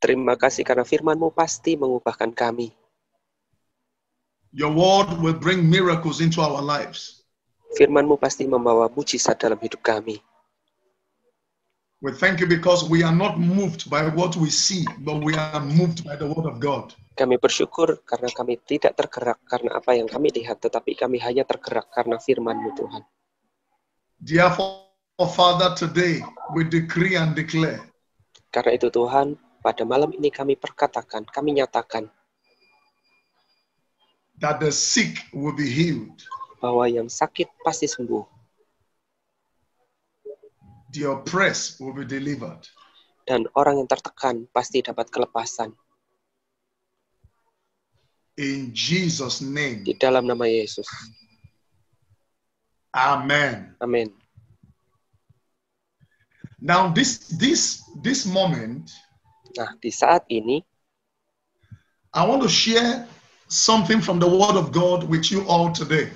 Terima kasih karena firman-Mu pasti mengubahkan kami. Your word will bring miracles into our lives. Firman-Mu pasti membawa mujizat dalam hidup kami. We thank you because we are not moved by what we see, but we are moved by the word of God. Kami bersyukur karena kami tidak tergerak karena apa yang kami lihat, tetapi kami hanya tergerak karena firman-Mu, Tuhan. Therefore, Father, today we decree and declare Karena itu Tuhan, pada malam ini kami perkatakan, kami nyatakan that the sick will be healed, bahwa yang sakit pasti sembuh, the oppressed will be delivered. dan orang yang tertekan pasti dapat kelepasan. In Jesus' name, Di dalam nama Yesus. amen. Amin. Now, this moment, Nah, di saat ini, I want to share something from the word of God with you all today.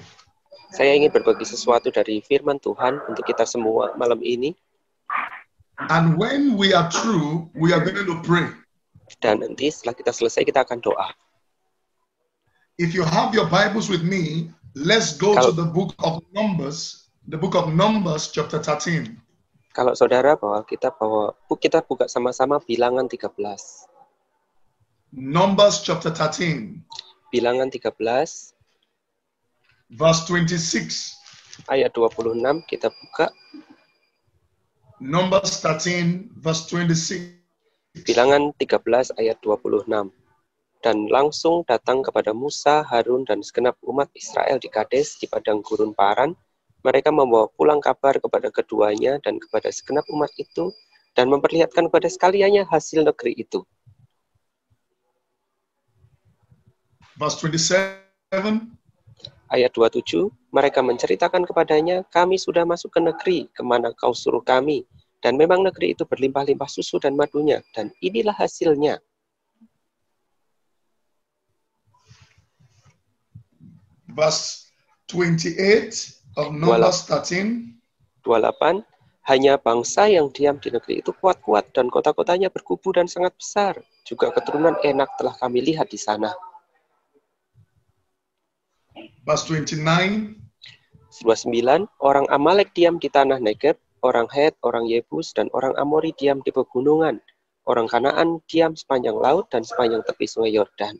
saya ingin berbagi sesuatu dari firman Tuhan untuk kita semua malam ini. And when we are through, we are going to pray. Dan nanti setelah kita selesai, kita akan doa. If you have your Bibles with me, let's go to the book of Numbers chapter 13. Kalau saudara kita buka sama-sama Bilangan 13. Numbers chapter 13. Bilangan 13 verse 26. ayat 26 kita buka. Numbers 13 verse 26. Bilangan 13 ayat 26. Dan langsung datang kepada Musa, Harun, dan segenap umat Israel di Kades di padang gurun Paran. Mereka membawa pulang kabar kepada keduanya dan kepada segenap umat itu, dan memperlihatkan kepada sekaliannya hasil negeri itu. Verse 27. Ayat 27, mereka menceritakan kepadanya, kami sudah masuk ke negeri, kemana kau suruh kami. Dan memang negeri itu berlimpah-limpah susu dan madunya, dan inilah hasilnya. Verse 28 of Numbers 13. 28, hanya bangsa yang diam di negeri itu kuat-kuat dan kota-kotanya berkubu dan sangat besar. Juga keturunan Enak telah kami lihat di sana. Verse 29. 29, orang Amalek diam di tanah Negeb, orang Het, orang Yebus, dan orang Amori diam di pegunungan. Orang Kanaan diam sepanjang laut dan sepanjang tepi sungai Yordan.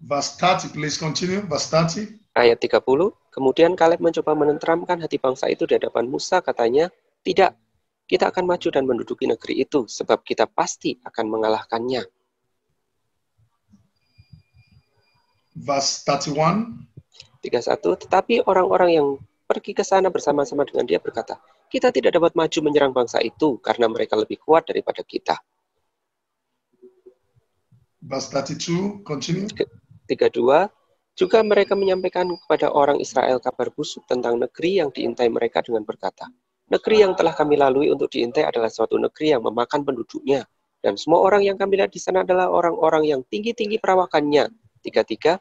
Verse 30, please continue. Verse 30. Ayat 30, kemudian Kaleb mencoba menenteramkan hati bangsa itu di hadapan Musa, katanya, tidak, kita akan maju dan menduduki negeri itu, sebab kita pasti akan mengalahkannya. Verse 31. 31, tetapi orang-orang yang pergi ke sana bersama-sama dengan dia berkata, kita tidak dapat maju menyerang bangsa itu, karena mereka lebih kuat daripada kita. Verse 32, continue. 32, juga mereka menyampaikan kepada orang Israel kabar busuk tentang negeri yang diintai mereka dengan berkata, negeri yang telah kami lalui untuk diintai adalah suatu negeri yang memakan penduduknya, dan semua orang yang kami lihat di sana adalah orang-orang yang tinggi-tinggi perawakannya. 33,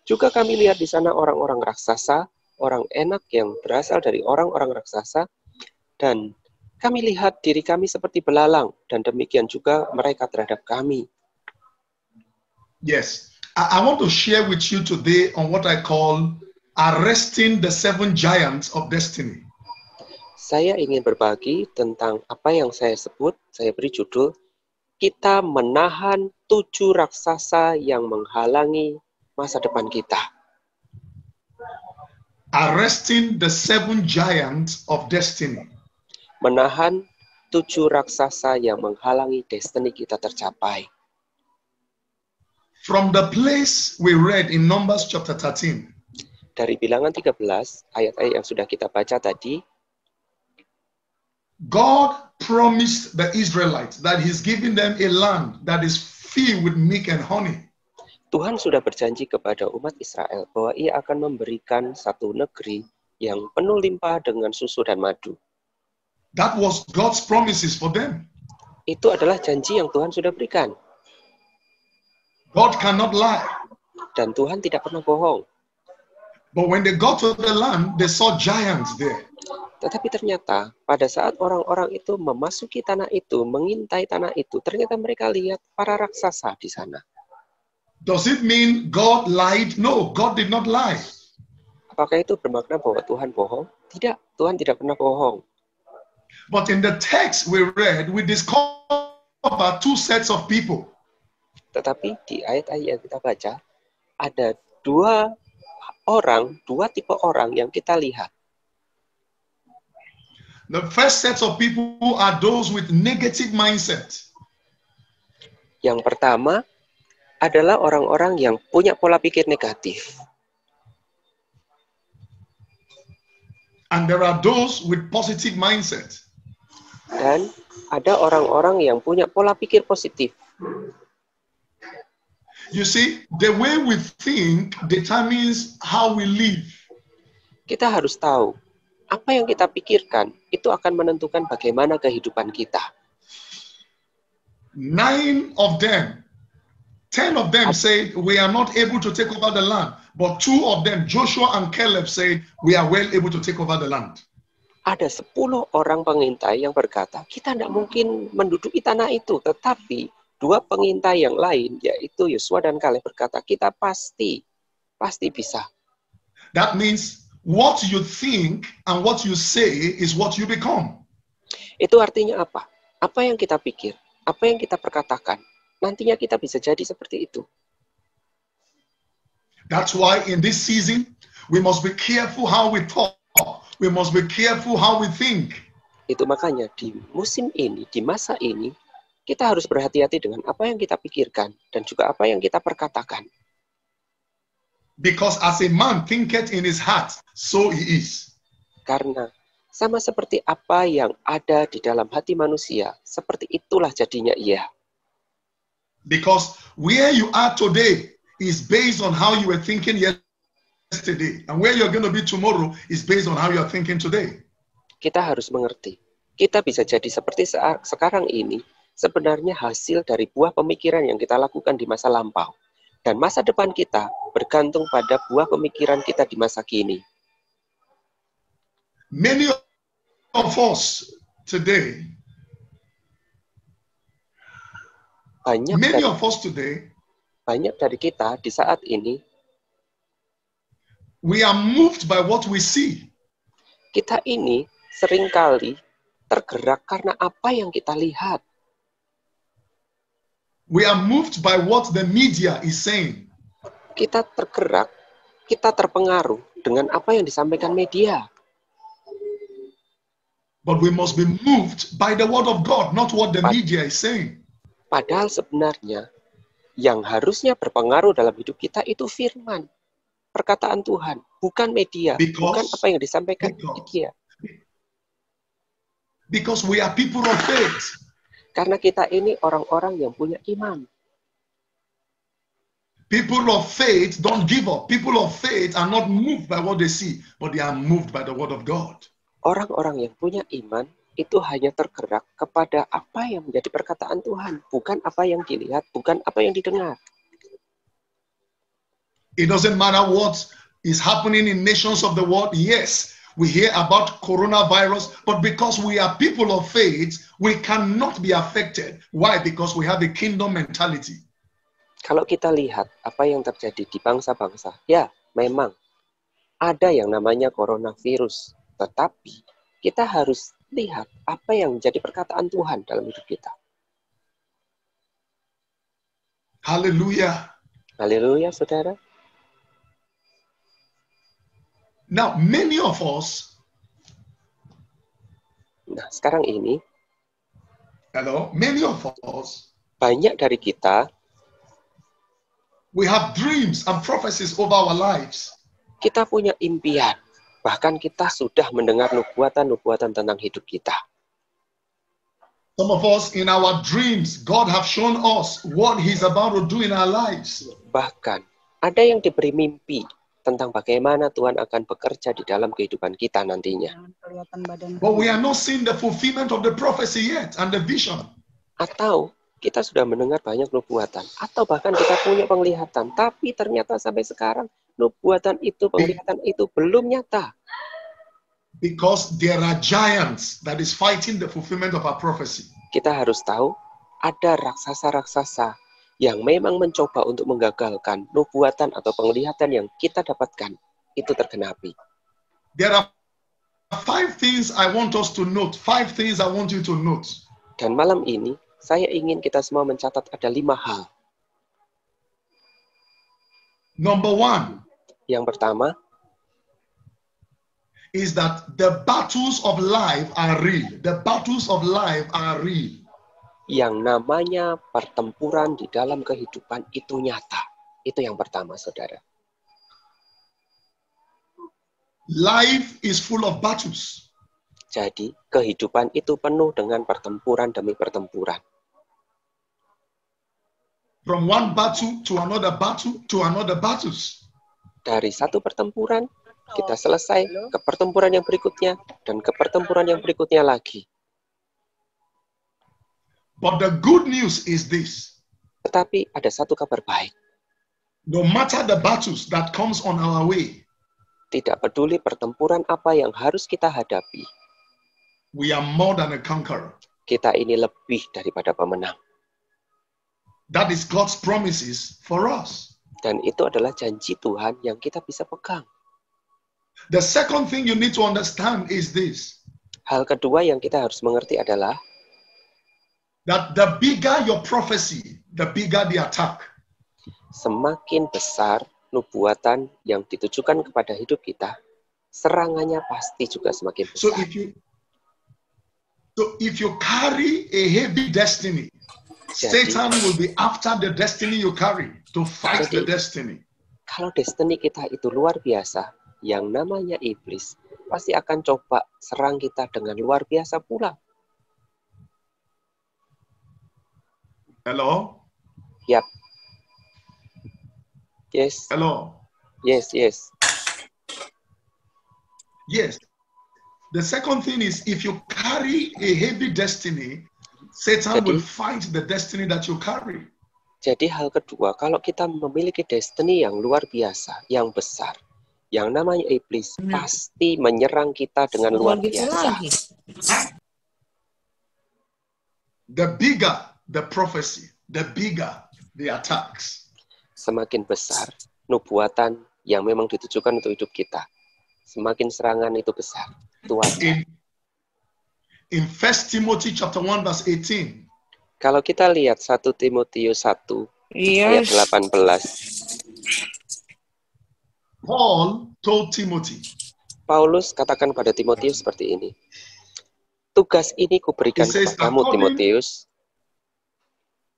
juga kami lihat di sana orang-orang raksasa, orang Enak yang berasal dari orang-orang raksasa, dan kami lihat diri kami seperti belalang, dan demikian juga mereka terhadap kami. Yes. I want to share with you today on what I call arresting the 7 giants of destiny. Saya ingin berbagi tentang apa yang saya sebut, saya beri judul, kita menahan 7 raksasa yang menghalangi masa depan kita. Arresting the 7 giants of destiny. Menahan 7 raksasa yang menghalangi destiny kita tercapai. From the place we read in Numbers chapter 13. Dari Bilangan 13, ayat-ayat yang sudah kita baca tadi, God promised the Israelites that He's giving them a land that is filled with milk and honey. Tuhan sudah berjanji kepada umat Israel bahwa Ia akan memberikan satu negeri yang penuh limpah dengan susu dan madu. That was God's promises for them. Itu adalah janji yang Tuhan sudah berikan. God cannot lie. Dan Tuhan tidak pernah bohong. But when they got to the land, they saw giants there. Tetapi ternyata pada saat orang-orang itu memasuki tanah itu, mengintai tanah itu, ternyata mereka lihat para raksasa di sana. Does it mean God lied? No, God did not lie. Apakah itu bermakna bahwa Tuhan bohong? Tidak, Tuhan tidak pernah bohong. But in the text we read, we discover two sets of people. Tetapi di ayat-ayat yang kita baca, ada dua tipe orang yang kita lihat. The first set of people are those with negative mindset. Yang pertama adalah orang-orang yang punya pola pikir negatif. And there are those with positive mindset. Dan ada orang-orang yang punya pola pikir positif. You see, the way we think determines how we live. Kita harus tahu, apa yang kita pikirkan itu akan menentukan bagaimana kehidupan kita. 10 of them say we are not able to take over the land. But 2 of them, Joshua and Caleb, say we are well able to take over the land. Ada 10 orang pengintai yang berkata, kita tidak mungkin menduduki tanah itu. Tetapi 2 pengintai yang lain, yaitu Yosua dan Kaleb berkata, kita pasti bisa. That means what you think and what you say is what you become. Itu artinya apa? Apa yang kita pikir, apa yang kita perkatakan, nantinya kita bisa jadi seperti itu. That's why in this season, we must be careful how we talk. We must be careful how we think. Itu makanya di musim ini, di masa ini, kita harus berhati-hati dengan apa yang kita pikirkan dan juga apa yang kita perkatakan. Because as a man thinketh in his heart, so he is. Karena sama seperti apa yang ada di dalam hati manusia, seperti itulah jadinya ia. Because where you are today is based on how you were thinking yesterday. And where you're going to be tomorrow is based on how you're thinking today. Kita harus mengerti. Kita bisa jadi seperti sekarang ini, sebenarnya hasil dari buah pemikiran yang kita lakukan di masa lampau. Dan masa depan kita bergantung pada buah pemikiran kita di masa kini. Many of us today, banyak dari kita di saat ini, we are moved by what we see. Kita ini seringkali tergerak karena apa yang kita lihat. We are moved by what the media is saying. Kita tergerak, kita terpengaruh dengan apa yang disampaikan media. But we must be moved by the word of God, not what the media is saying. Padahal sebenarnya yang harusnya berpengaruh dalam hidup kita itu firman, perkataan Tuhan, bukan media, bukan apa yang disampaikan media. Because we are people of faith. Karena kita ini orang-orang yang punya iman. People of faith don't give up. People of faith are not moved by what they see, but they are moved by the word of God. Orang-orang yang punya iman itu hanya tergerak kepada apa yang menjadi perkataan Tuhan, bukan apa yang dilihat, bukan apa yang didengar. It doesn't matter what is happening in nations of the world. Yes, we hear about coronavirus, but because we are people of faith, we cannot be affected. Why? Because we have a kingdom mentality. Kalau kita lihat apa yang terjadi di bangsa-bangsa, ya memang ada yang namanya coronavirus. Tetapi kita harus lihat apa yang menjadi perkataan Tuhan dalam hidup kita. Haleluya. Haleluya, saudara. Now, many of us, sekarang ini, many of us, banyak dari kita, we have dreams and prophecies over our lives. Kita punya impian, bahkan kita sudah mendengar nubuatan-nubuatan tentang hidup kita. Some of us in our dreams, God have shown us what He's about to do in our lives. Bahkan ada yang diberi mimpi tentang bagaimana Tuhan akan bekerja di dalam kehidupan kita nantinya. But we are not seeing the fulfillment of the prophecy yet and the vision. Atau kita sudah mendengar banyak nubuatan, atau bahkan kita punya penglihatan, tapi ternyata sampai sekarang nubuatan itu, penglihatan itu belum nyata. Because there are giants that is fighting the fulfillment of our prophecy. Kita harus tahu ada raksasa-raksasa yang memang mencoba untuk menggagalkan nubuatan atau penglihatan yang kita dapatkan itu tergenapi. There are 5 things I want us to note. 5 things I want you to note. Dan malam ini saya ingin kita semua mencatat ada 5 hal. Number 1 Yang pertama is that the battles of life are real. The battles of life are real. yang namanya pertempuran di dalam kehidupan itu nyata. Itu yang pertama, saudara. Life is full of battles. Jadi, kehidupan itu penuh dengan pertempuran demi pertempuran. From one battle to another battle to another battles. Dari satu pertempuran, kita selesai ke pertempuran yang berikutnya, dan ke pertempuran yang berikutnya lagi. But the good news is this. Tetapi ada satu kabar baik. No matter the battles that comes on our way, Tidak peduli pertempuran apa yang harus kita hadapi, we are more than a conqueror. kita ini lebih daripada pemenang. That is God's promises for us. Dan itu adalah janji Tuhan yang kita bisa pegang. The second thing you need to understand is this. Hal kedua yang kita harus mengerti adalah That the bigger your prophecy, the bigger the attack. semakin besar nubuatan yang ditujukan kepada hidup kita, serangannya pasti juga semakin So besar. if you carry a heavy destiny, Satan will be after the destiny you carry to fight the destiny. Kalau destiny kita itu luar biasa, yang namanya iblis pasti akan coba serang kita dengan luar biasa pula. Hello? Yap. Yes. Hello? Yes, yes. Yes. The second thing is if you carry a heavy destiny, Satan will fight the destiny that you carry. Jadi hal kedua, kalau kita memiliki destiny yang luar biasa, yang besar, yang namanya iblis pasti menyerang kita dengan luar biasa. The bigger the prophecy, the bigger the attacks. Semakin besar nubuatan yang memang ditujukan untuk hidup kita, semakin serangan itu besar. Tuhan. In 1 Timothy chapter 1 verse 18. Kalau kita lihat 1 Timotius 1 ayat 18. Paul told Timothy. Paulus katakan pada Timotius seperti ini. Tugas ini kuberikan kepadamu Timotius.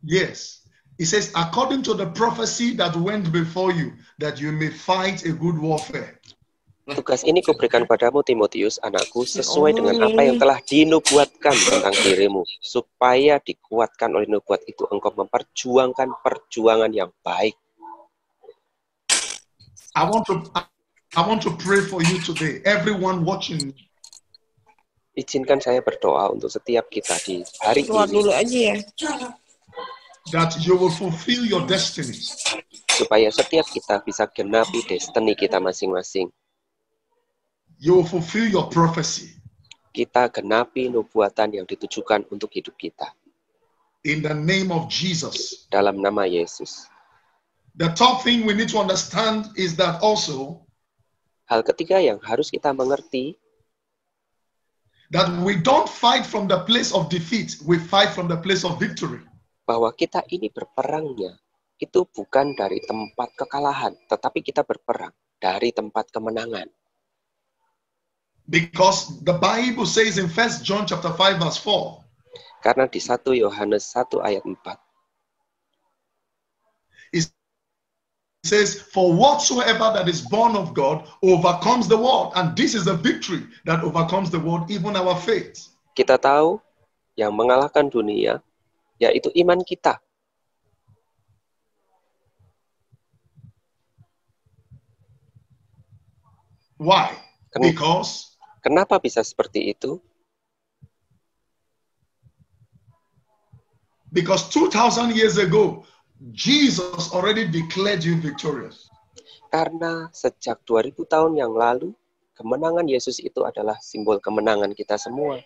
Yes. He says, according to the prophecy that went before you, that you may fight a good warfare. Tugas ini kuberikan padamu Timotius, anakku, sesuai dengan apa yang telah dinubuatkan tentang dirimu, supaya dikuatkan oleh nubuat itu engkau memperjuangkan perjuangan yang baik. I want to pray for you today, everyone watching. Izinkan saya berdoa untuk setiap kita di hari ini. Dulu aja ya. That you will fulfill your destiny. Supaya setiap kita bisa genapi destiny kita masing-masing. You will fulfill your prophecy. Kita genapi nubuatan yang ditujukan untuk hidup kita. In the name of Jesus. Dalam nama Yesus. The third thing we need to understand is that also. Hal ketiga yang harus kita mengerti. That we don't fight from the place of defeat. We fight from the place of victory. Bahwa kita ini berperangnya itu bukan dari tempat kekalahan, tetapi kita berperang dari tempat kemenangan. Because the Bible says in 1 John chapter 5 verse 4. Karena di 1 Yohanes 1 ayat 4. It says, for whatsoever that is born of God overcomes the world. And this is the victory that overcomes the world, even our faith. Kita tahu yang mengalahkan dunia yaitu iman kita. Why? Because kenapa bisa seperti itu? Because 2,000 years ago, Jesus already declared you victorious. Karena sejak 2000 tahun yang lalu, kemenangan Yesus itu adalah simbol kemenangan kita semua.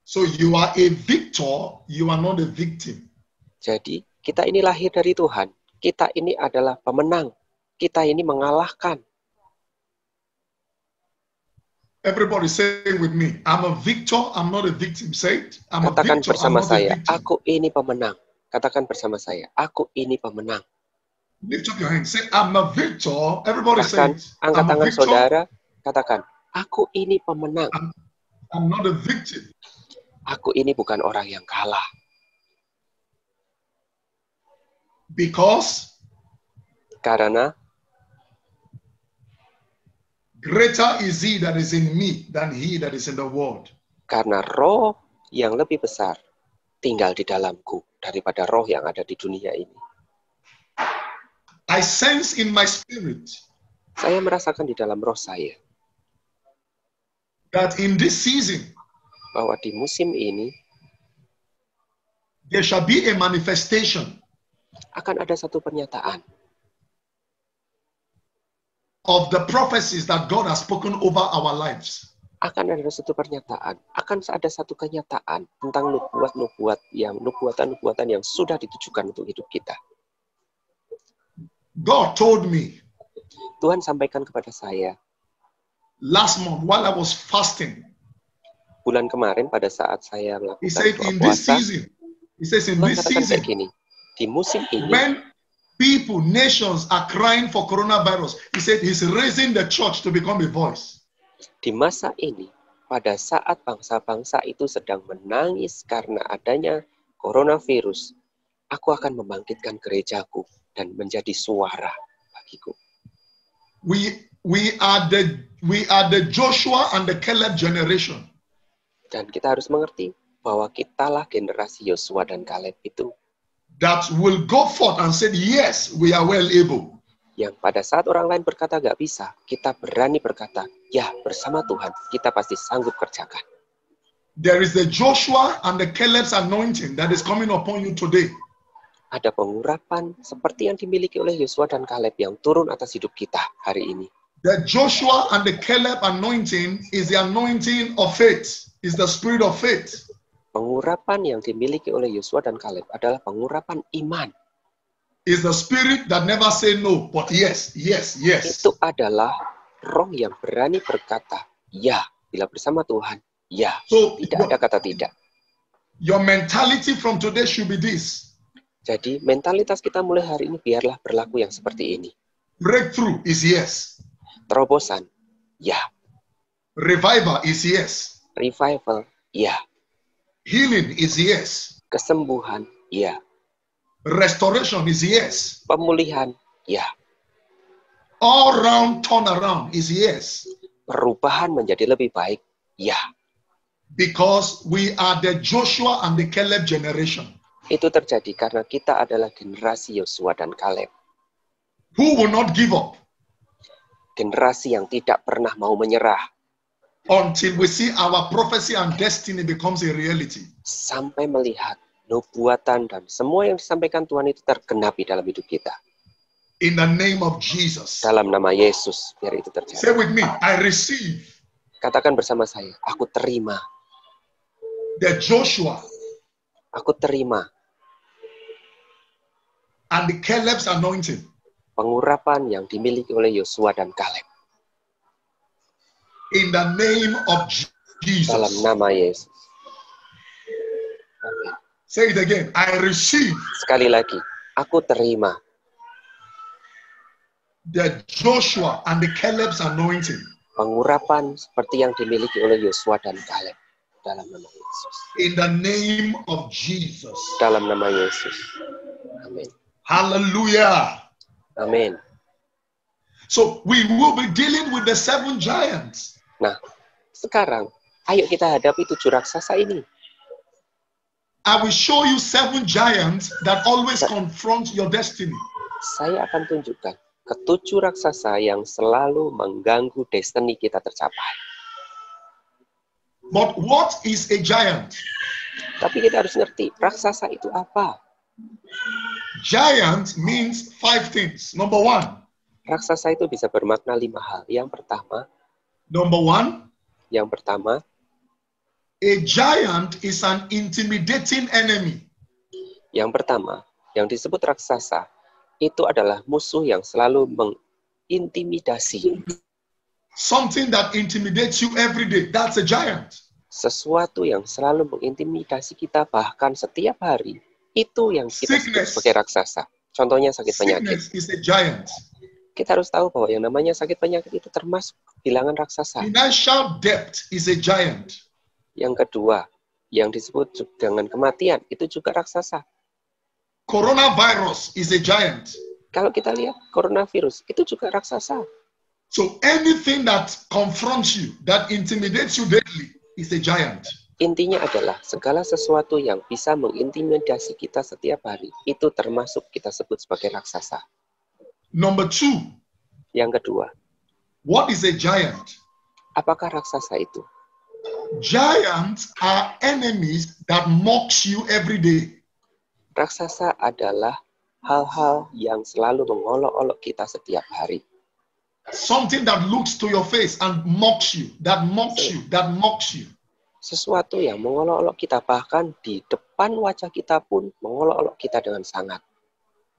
So you are a victor, you are not a victim. Jadi, kita ini lahir dari Tuhan. Kita ini adalah pemenang. Kita ini mengalahkan. Everybody say it with me. I'm a victor, I'm not a victim. Say it. I'm a Katakan victor, I'm bersama not a saya, victim. aku ini pemenang. Katakan bersama saya, aku ini pemenang. Lift up your hand. Say, I'm a victor. Everybody say Bahkan, it. angkat I'm a tangan victor, saudara, katakan, aku ini pemenang. I'm not a victim. Aku ini bukan orang yang kalah. Because Karena greater is he that is in me than he that is in the world. karena roh yang lebih besar tinggal di dalamku daripada roh yang ada di dunia ini. I sense in my spirit Saya merasakan di dalam roh saya that in this season bahwa di musim ini there shall be a manifestation akan ada satu pernyataan of the prophecies that God has spoken over our lives. akan ada satu pernyataan, akan ada satu kenyataan tentang nubuatan-nubuatan yang sudah ditujukan untuk hidup kita. God told me Tuhan sampaikan kepada saya last month while I was fasting. bulan kemarin pada saat saya He melakukan said doa in this puasa, season, he says in Tuhan this katakan season, kayak gini, di musim ini when people, nations are crying for coronavirus, he said he's raising the church to become a voice. di masa ini, pada saat bangsa-bangsa itu sedang menangis karena adanya coronavirus, aku akan membangkitkan gerejaku dan menjadi suara bagiku. We are the Joshua and the Caleb generation. Dan kita harus mengerti bahwa kitalah generasi Yosua dan Kaleb itu That will go forth and say, yes, we are well able. yang pada saat orang lain berkata gak bisa, kita berani berkata, ya bersama Tuhan, kita pasti sanggup kerjakan. There is the Joshua and the Caleb's anointing that is coming upon you today. Ada pengurapan seperti yang dimiliki oleh Yosua dan Kaleb yang turun atas hidup kita hari ini. The Joshua and the Caleb anointing is the anointing of faith, is the spirit of faith. Pengurapan yang dimiliki oleh Yosua dan Kaleb adalah pengurapan iman. Is the spirit that never say no, but yes, yes, yes. Itu adalah roh yang berani berkata, ya, bila bersama Tuhan, ya, So tidak ada kata tidak. your mentality from today should be this. Jadi mentalitas kita mulai hari ini biarlah berlaku yang seperti ini. Breakthrough is yes. Terobosan, ya. Revival is yes. Revival, ya. Healing is yes. Kesembuhan, ya. Restoration is yes. Pemulihan, ya. All round turnaround is yes. Perubahan menjadi lebih baik, ya. Because we are the Joshua and the Caleb generation. Itu terjadi karena kita adalah generasi Yosua dan Kaleb. Who will not give up Generasi yang tidak pernah mau menyerah until we see our prophecy and destiny becomes a reality. sampai melihat nubuatan dan semua yang disampaikan Tuhan itu tergenapi dalam hidup kita. In the name of Jesus. Dalam nama Yesus, biar itu Say terjadi. with me, I receive Katakan bersama saya, aku terima. the Joshua Aku terima and the Caleb's anointing. pengurapan yang dimiliki oleh Yosua dan Kaleb. In the name of Dalam Jesus. nama Yesus. Amin. Say it again. I receive Sekali lagi, aku terima the Joshua and the Caleb's anointing. pengurapan seperti yang dimiliki oleh Yosua dan Kaleb. Dalam nama Yesus. In the name of Jesus. Dalam nama Yesus. Amin. Hallelujah. Amin. So we will be dealing with the 7 giants. Nah, sekarang ayo kita hadapi 7 raksasa ini. I will show you 7 giants that always confront your destiny. Saya akan tunjukkan ke-7 raksasa yang selalu mengganggu destiny kita tercapai. But what is a giant? Tapi kita harus ngerti, raksasa itu apa? Giant means 5 things. Number 1, Raksasa itu bisa bermakna 5 hal. Number one, Yang pertama, a giant is an intimidating enemy. yang disebut raksasa itu adalah musuh yang selalu mengintimidasi. Something that intimidates you every day, that's a giant. Sesuatu yang selalu mengintimidasi kita bahkan setiap hari, itu yang kita sebut sebagai raksasa. Contohnya sakit penyakit. Sickness is a giant. Kita harus tahu bahwa yang namanya sakit penyakit itu termasuk bilangan raksasa. Financial debt is a giant. Yang kedua, yang disebut dengan kematian, itu juga raksasa. Coronavirus is a giant. Kalau kita lihat coronavirus, itu juga raksasa. So anything that confronts you, that intimidates you daily, is a giant. Intinya adalah segala sesuatu yang bisa mengintimidasi kita setiap hari, itu termasuk kita sebut sebagai raksasa. Number two, Yang kedua, what is a giant? apakah raksasa itu? Giants are enemies that mocks you every day. Raksasa adalah hal-hal yang selalu mengolok-olok kita setiap hari. Something that looks to your face and mocks you, that mocks you, that mocks you. Sesuatu yang mengolok-olok kita, bahkan di depan wajah kita pun mengolok-olok kita dengan sangat.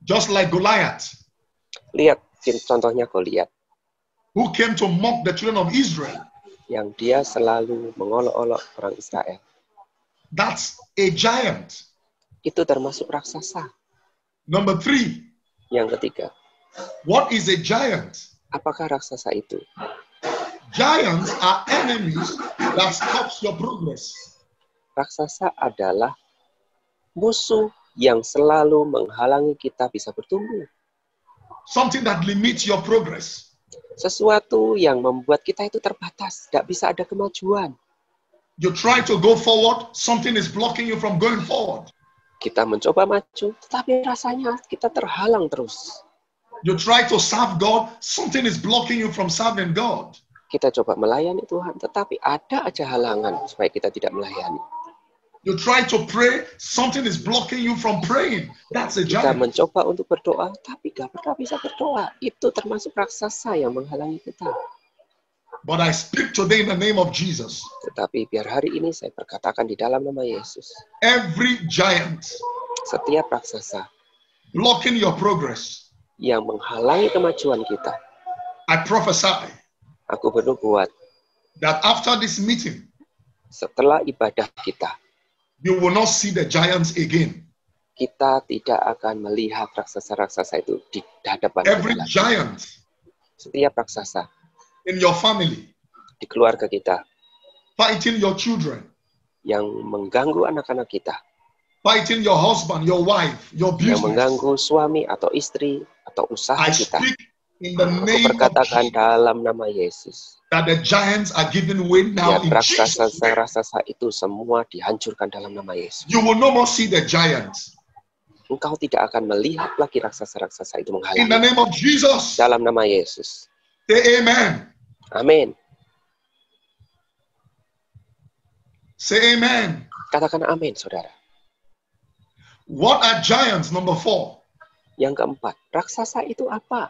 Just like Goliath, Lihat contohnya Goliat, who came to mock the children of Israel. yang dia selalu mengolok-olok orang Israel. That's a giant. Itu termasuk raksasa. Number three, Yang ketiga, what is a giant? apakah raksasa itu? Giants are enemies that stops your progress. Raksasa adalah musuh yang selalu menghalangi kita bisa bertumbuh. Something that limits your progress. Sesuatu yang membuat kita itu terbatas, tidak bisa ada kemajuan. You try to go forward, something is blocking you from going forward. Kita mencoba maju, tetapi rasanya kita terhalang terus. You try to serve God, something is blocking you from serving God. Kita coba melayani Tuhan, tetapi ada aja halangan supaya kita tidak melayani. You try to pray, something is blocking you from praying. That's a Kita giant. mencoba untuk berdoa, tapi gak pernah bisa berdoa. Itu termasuk raksasa yang menghalangi kita. But I speak today in the name of Jesus. Tetapi biar hari ini saya berkatakan di dalam nama Yesus, Every giant setiap raksasa blocking your progress, yang menghalangi kemajuan kita, I prophesy aku bernubuat, that after this meeting, setelah ibadah kita, you will not see the giants again. kita tidak akan melihat raksasa-raksasa itu di hadapan Every kita lagi. giant Setiap raksasa in your family, di keluarga kita fighting your children, yang mengganggu anak-anak kita, fighting your husband, your wife, your yang business. mengganggu suami atau istri atau usaha I kita. speak in the Aku name of berkatakan Jesus dalam nama Yesus, that the giants are giving way now biar in Jesus' name. raksasa-raksasa itu semua dihancurkan dalam nama Yesus. You will no more see the giants. Engkau tidak akan melihat lagi raksasa-raksasa itu In the menghalangi. name of Jesus, Dalam nama Yesus. say amen. Amin. Say amen. Katakan amin, saudara. What are giants? Number four. Yang keempat, raksasa itu apa?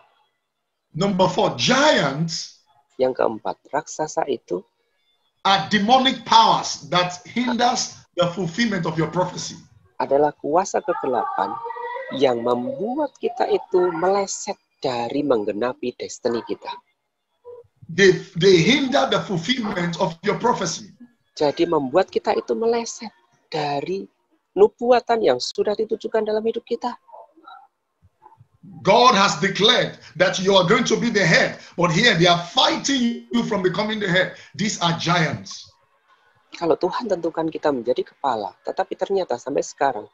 Number four, giants Yang keempat, raksasa itu are demonic powers that hinders the fulfillment of your prophecy. adalah kuasa kegelapan yang membuat kita itu meleset dari menggenapi destiny kita. They hinder the fulfillment of your prophecy. Jadi membuat kita itu meleset dari nubuatan yang sudah ditujukan dalam hidup kita. God has declared that you are going to be the head, but here they are fighting you from becoming the head. These are giants. Kalau Tuhan tentukan kita menjadi kepala, tetapi ternyata sampai sekarang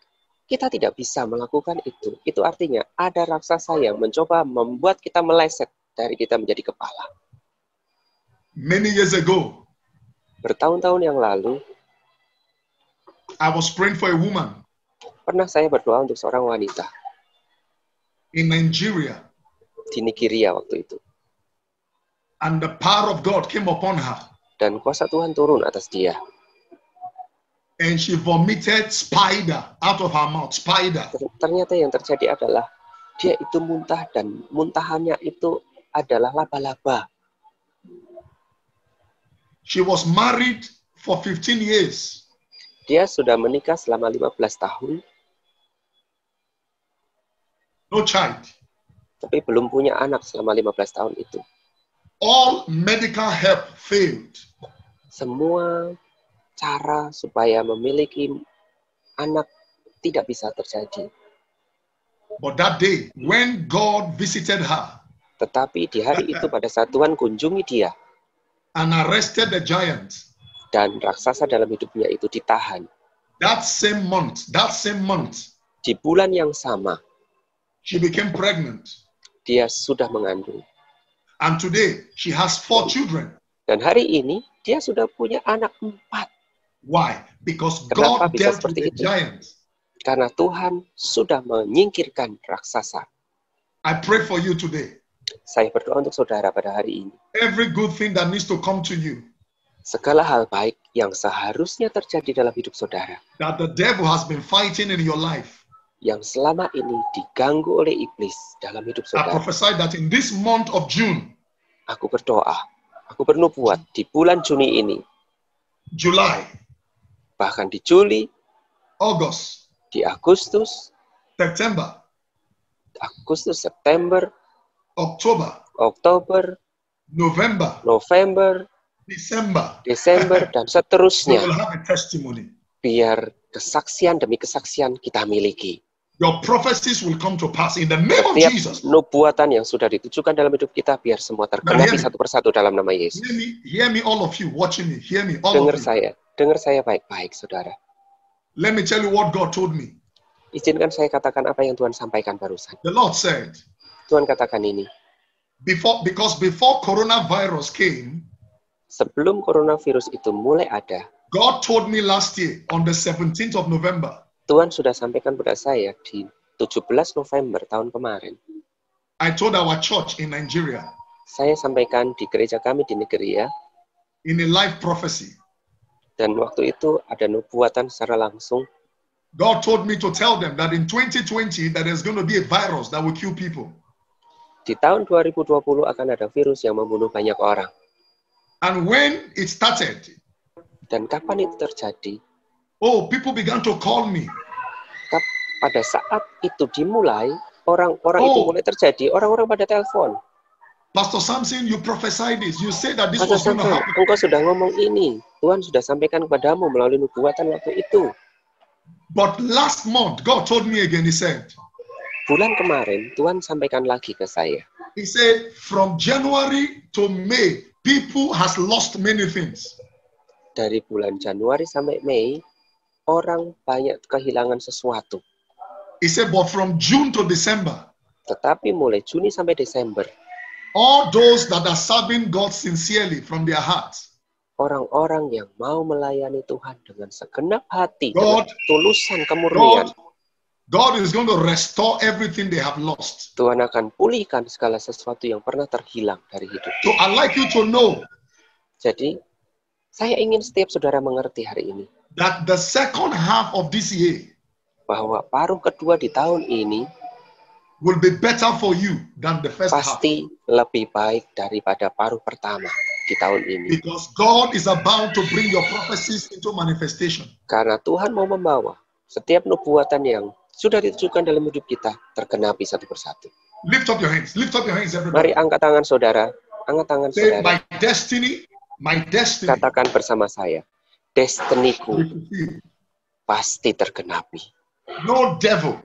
kita tidak bisa melakukan itu. Itu artinya ada raksasa yang mencoba membuat kita meleset dari kita menjadi kepala. Many years ago, Bertahun-tahun yang lalu, I was praying for a woman pernah saya berdoa untuk seorang wanita in Nigeria, di Nigeria waktu itu. and the power of God came upon her, Dan kuasa Tuhan turun atas dia. and she vomited spider out of her mouth. Spider. Ternyata yang terjadi adalah dia itu muntah dan muntahannya itu adalah laba-laba. She was married for 15 years. Dia sudah menikah selama 15 tahun, No child. tapi belum punya anak selama 15 tahun itu. All medical help failed. Semua cara supaya memiliki anak tidak bisa terjadi. But that day, when God visited her Tetapi di hari itu pada saat Tuhan kunjungi dia and arrested the giant, dan raksasa dalam hidupnya itu ditahan, that same month, di bulan yang sama she became pregnant. dia sudah mengandung. And today, she has 4 children. Dan hari ini dia sudah punya anak 4. Why? Because Kenapa God bisa dealt with seperti the itu? giant. Karena Tuhan sudah menyingkirkan raksasa. I pray for you today. Saya berdoa untuk saudara pada hari ini. Every good thing that needs to come to you, Segala hal baik yang seharusnya terjadi dalam hidup saudara, that the devil has been fighting in your life, yang selama ini diganggu oleh iblis dalam hidup I saudara. prophesy that in this month of June, Aku berdoa, aku bernubuat di bulan Juni ini, July, bahkan di Juli, August, di Agustus, September, September, October, Oktober, November, November, December, Desember, dan we seterusnya. will have a testimony. Biar kesaksian demi kesaksian kita miliki. Your prophecies will come to pass in the name of Setiap Jesus. nubuatan yang sudah ditujukan dalam hidup kita, biar semua tergenapi satu persatu dalam nama Yesus. Hear me, all of you watching me. Hear me, all of you. Dengar saya baik-baik, saudara. Let me tell you what God told me. Izinkan saya katakan apa yang Tuhan sampaikan barusan. The Lord said, Tuhan katakan ini. because before coronavirus came, sebelum coronavirus itu mulai ada, God told me last year on the 17th of November. Tuhan sudah sampaikan pada saya di 17 November tahun kemarin. I told our church in Nigeria. Saya sampaikan di gereja kami di Nigeria. In a live prophecy. Dan waktu itu ada nubuatan secara langsung. God told me to tell them that in 2020 that there's going to be a virus that will kill people. Di tahun 2020 akan ada virus yang membunuh banyak orang. And when it started, dan kapan itu terjadi? Oh, people began to call me. Pada saat itu dimulai, orang-orang itu mulai terjadi, orang-orang pada telepon. Pastor Samson, you prophesied this. You said that this Pastor was going to Samson, happen. engkau sudah ngomong ini. Tuhan sudah sampaikan kepadamu melalui nubuatan waktu itu. But last month, God told me again, he said. Bulan kemarin, Tuhan sampaikan lagi ke saya. He said, from January to May, people has lost many things. Dari bulan Januari sampai Mei, orang banyak kehilangan sesuatu. He said, but from June to December, tetapi mulai Juni sampai Desember, all those that are serving God sincerely from their hearts, orang-orang yang mau melayani Tuhan dengan segenap hati, dengan tulusan kemurnian, God is going to restore everything they have lost. Tuhan akan pulihkan segala sesuatu yang pernah terhilang dari hidup. So I'd like you to know. Jadi, saya ingin setiap saudara mengerti hari ini that the second half of this year bahwa paruh kedua di tahun ini will be better for you than the first pasti half. Lebih baik daripada paruh pertama di tahun ini. Because God is about to bring your prophecies into manifestation. Karena Tuhan mau membawa setiap nubuatan yang sudah ditujukan dalam hidup kita tergenapi satu persatu. Lift up your hands, everybody. Mari angkat tangan saudara, angkat tangan Say, saudara. My destiny. Katakan bersama saya, destiniku pasti tergenapi. No devil.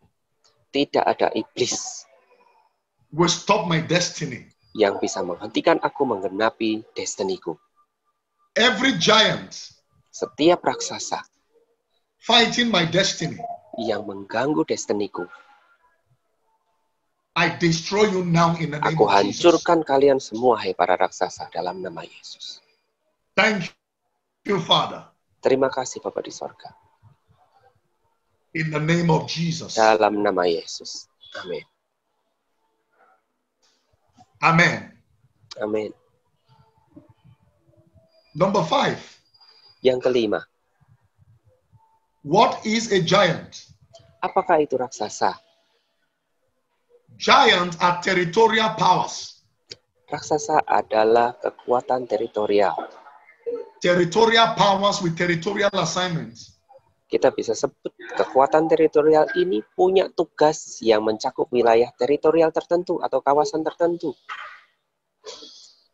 Tidak ada iblis will stop my destiny. Yang bisa menghentikan aku menggenapi destiniku. Every giant. Setiap raksasa. Fighting my destiny. Yang mengganggu destiniku. I destroy you now in the name Aku of Jesus. hancurkan kalian semua, hai para raksasa, dalam nama Yesus. Thank you, Father. Terima kasih, Bapa di sorga. In the name of Jesus. Dalam nama Yesus. Amin. Amen. Amin. Number 5. Yang kelima. What is a giant? Apakah itu raksasa? Giants are territorial powers. Raksasa adalah kekuatan teritorial. Territorial powers with territorial assignments. Kita bisa sebut kekuatan teritorial ini punya tugas yang mencakup wilayah teritorial tertentu atau kawasan tertentu.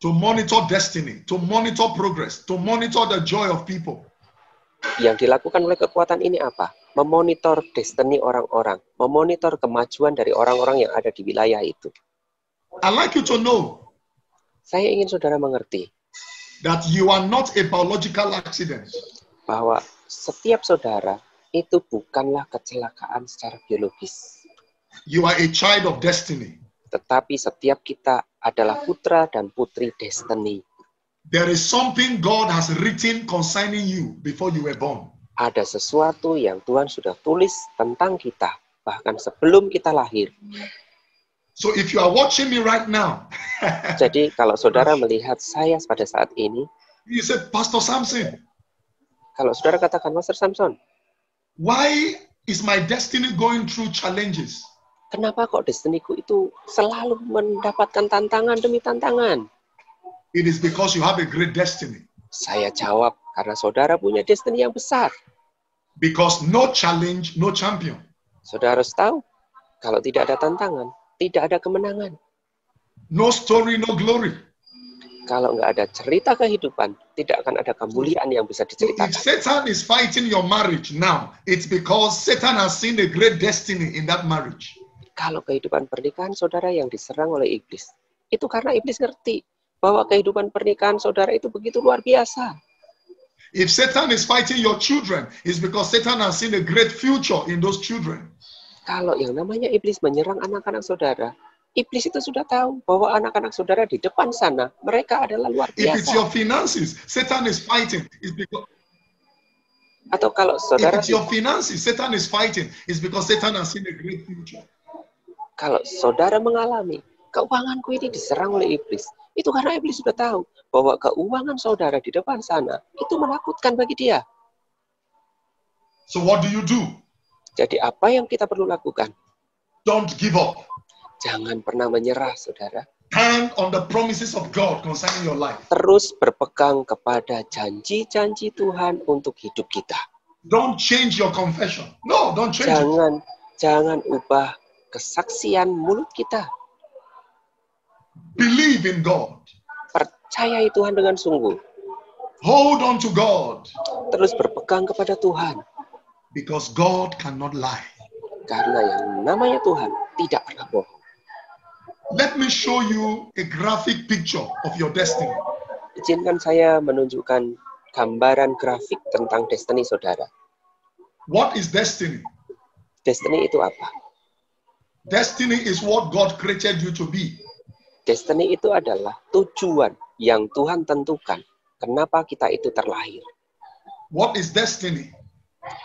To monitor destiny, to monitor progress, to monitor the joy of people. Yang dilakukan oleh kekuatan ini apa? Memonitor destiny orang-orang, memonitor kemajuan dari orang-orang yang ada di wilayah itu. I'd like you to know Saya ingin saudara mengerti that you are not a biological accident. bahwa setiap saudara itu bukanlah kecelakaan secara biologis. You are a child of destiny. Tetapi setiap kita adalah putra dan putri destiny. There is something God has written concerning you before you were born. Ada sesuatu yang Tuhan sudah tulis tentang kita, bahkan sebelum kita lahir. So if you are watching me right now, Jadi kalau saudara melihat saya pada saat ini, you said, Pastor Samson, kalau saudara katakan, Master Samson, why is my destiny going through challenges? kenapa kok destiniku itu selalu mendapatkan tantangan demi tantangan? It is because you have a great destiny. Saya jawab, karena saudara punya destiny yang besar. Because no challenge, no champion. Saudara harus tahu, kalau tidak ada tantangan, tidak ada kemenangan. No story, no glory. Kalau nggak ada cerita kehidupan, tidak akan ada kemuliaan yang bisa So if diceritakan. Satan is fighting your marriage now, it's because Satan has seen a great destiny in that marriage. Kalau kehidupan pernikahan saudara yang diserang oleh iblis, itu karena iblis ngerti bahwa kehidupan pernikahan saudara itu begitu luar biasa. If Satan is fighting your children, it's because Satan has seen a great future in those children. Kalau yang namanya iblis menyerang anak-anak saudara, iblis itu sudah tahu bahwa anak-anak saudara di depan sana, mereka adalah luar If it's biasa. your finances, Satan is fighting. It's because Atau kalau if saudara it's your finances, Satan is fighting. It's because Satan has seen a great future. kalau saudara mengalami keuanganku ini diserang oleh iblis, itu karena iblis sudah tahu bahwa keuangan saudara di depan sana itu menakutkan bagi dia. So what do you do? Jadi apa yang kita perlu lakukan? Don't give up. Jangan pernah menyerah, saudara. Stand on the promises of God concerning your life. Terus berpegang kepada janji-janji Tuhan untuk hidup kita. Don't change your confession. No, don't change it. Jangan ubah kesaksian mulut kita. Believe in God. Percayai Tuhan dengan sungguh. Hold on to God. Terus berpegang kepada Tuhan. Because God cannot lie. Karena yang namanya Tuhan tidak pernah bohong. Let me show you a graphic picture of your destiny. Izinkan saya menunjukkan gambaran grafik tentang destiny saudara. What is destiny? Destiny itu apa? Destiny is what God created you to be. Destiny itu adalah tujuan yang Tuhan tentukan. Kenapa kita itu terlahir? What is destiny?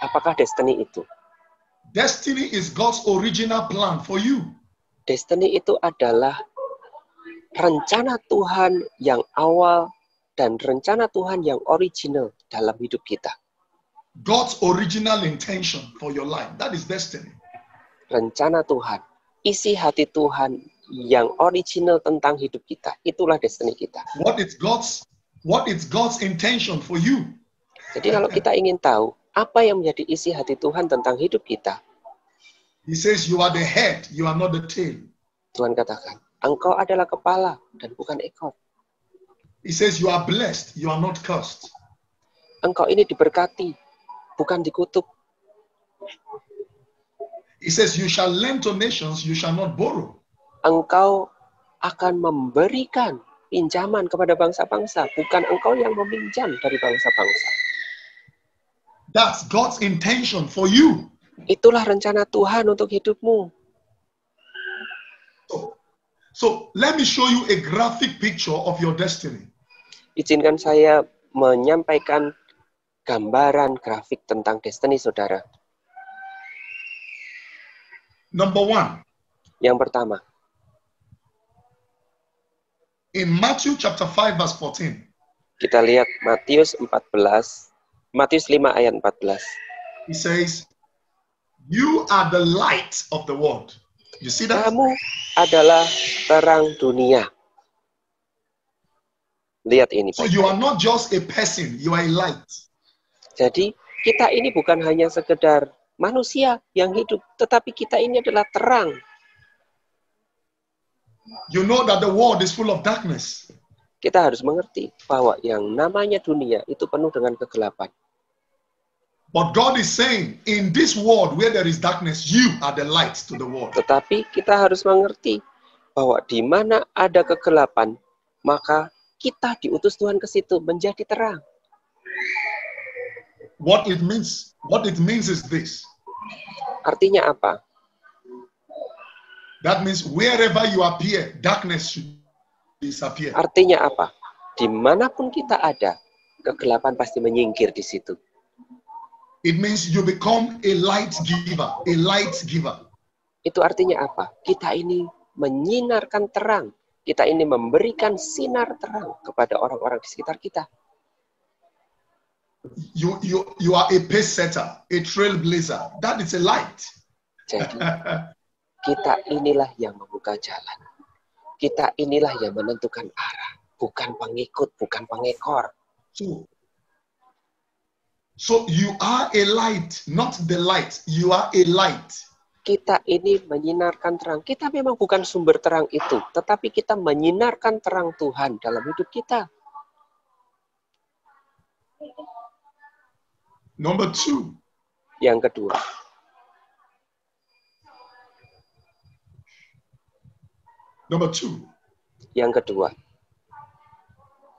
Apakah destiny itu? Destiny is God's original plan for you. Destiny itu adalah rencana Tuhan yang awal dan rencana Tuhan yang original dalam hidup kita. God's original intention for your life. That is destiny. Rencana Tuhan, isi hati Tuhan yang original tentang hidup kita. Itulah destiny kita. What is God's intention for you? Jadi kalau kita ingin tahu apa yang menjadi isi hati Tuhan tentang hidup kita, He says you are the head, you are not the tail. Tuhan katakan, engkau adalah kepala dan bukan ekor. He says you are blessed, you are not cursed. Engkau ini diberkati, bukan dikutuk. He says you shall lend to nations, you shall not borrow. Engkau akan memberikan pinjaman kepada bangsa-bangsa, bukan engkau yang meminjam dari bangsa-bangsa. That's God's intention for you. Itulah rencana Tuhan untuk hidupmu. So let me show you a graphic picture of your destiny. Izinkan saya menyampaikan gambaran grafik tentang destiny saudara. Number one, Yang pertama, in Matthew chapter 5 verse 14, kita lihat Matius 5 ayat 14. he says, you are the light of the world. You see that? Kamu adalah terang dunia. Lihat ini So you are baik-baik. not just a person, you are a light. Jadi kita ini bukan hanya sekedar manusia yang hidup, tetapi kita ini adalah terang. You know that the world is full of darkness. Kita harus mengerti bahwa yang namanya dunia itu penuh dengan kegelapan. But God is saying, in this world where there is darkness, you are the light to the world. Tetapi kita harus mengerti bahwa di mana ada kegelapan, maka kita diutus Tuhan ke situ menjadi terang. What it means is this. Artinya apa? That means wherever you appear, darkness should disappear. Artinya apa? Dimanapun kita ada, kegelapan pasti menyingkir di situ. It means you become a light giver, a light giver. Itu artinya apa? Kita ini menyinarkan terang. Kita ini memberikan sinar terang kepada orang-orang di sekitar kita. You are a pace setter, a trailblazer. That is a light. Jadi, kita inilah yang membuka jalan. Kita inilah yang menentukan arah. Bukan pengikut, bukan pengekor. So you are a light, not the light. You are a light. Kita ini menyinarkan terang. Kita memang bukan sumber terang itu, tetapi kita menyinarkan terang Tuhan dalam hidup kita. Number 2. Yang kedua. Number 2. Yang kedua.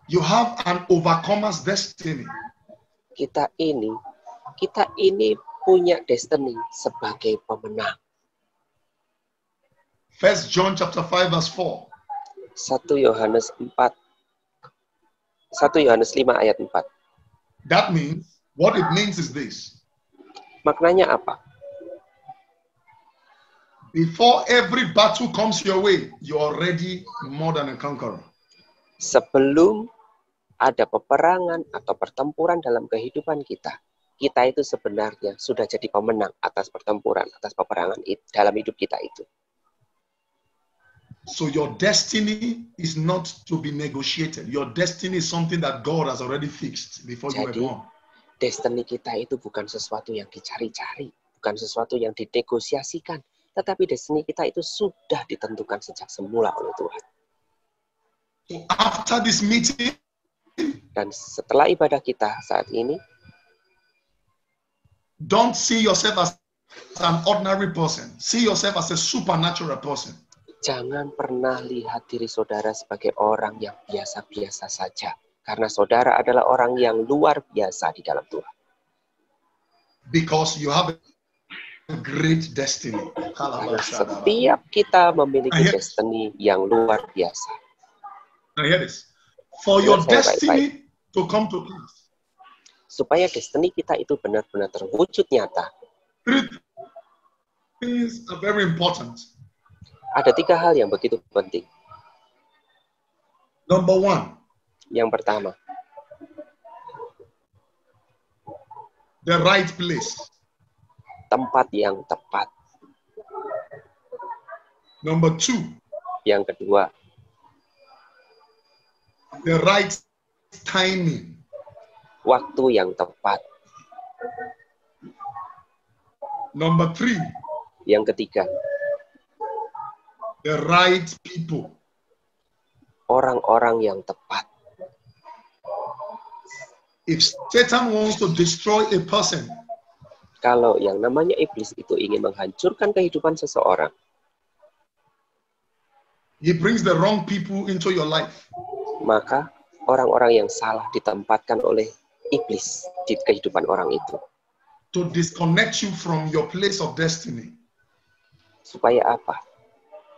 You have an overcomer's destiny. Kita ini punya destiny sebagai pemenang. 1 John chapter 5 verse 4. 1 Yohanes 5 ayat 4. That means, what it means is this. Maknanya apa? Before every battle comes your way, you're already more than a conqueror. Sebelum ada peperangan atau pertempuran dalam kehidupan kita, kita itu sebenarnya sudah jadi pemenang atas pertempuran, atas peperangan dalam hidup kita itu. So your destiny is not to be negotiated. Your destiny is something that God has already fixed before you were born. Destiny kita itu bukan sesuatu yang dicari-cari, bukan sesuatu yang dinegosiasikan, tetapi destiny kita itu sudah ditentukan sejak semula oleh Tuhan. So after this meeting, dan setelah ibadah kita saat ini, don't see yourself as an ordinary person. See yourself as a supernatural person. Jangan pernah lihat diri saudara sebagai orang yang biasa-biasa saja. Karena saudara adalah orang yang luar biasa di dalam Tuhan. Because you have a great destiny. Karena setiap kita memiliki destiny yang luar biasa. Now hear this. For your destiny to come to pass. Supaya destiny kita itu benar-benar terwujud nyata. 3 things are very important. Ada 3 hal yang begitu penting. Number 1. Yang pertama. The right place. Tempat yang tepat. Number 2. Yang kedua. The right timing. Waktu yang tepat. Number 3. Yang ketiga. The right people. Orang-orang yang tepat. If Satan wants to destroy a person, kalau yang namanya iblis itu ingin menghancurkan kehidupan seseorang, he brings the wrong people into your life. Maka orang-orang yang salah ditempatkan oleh iblis di kehidupan orang itu. To disconnect you from your place of destiny. Supaya apa?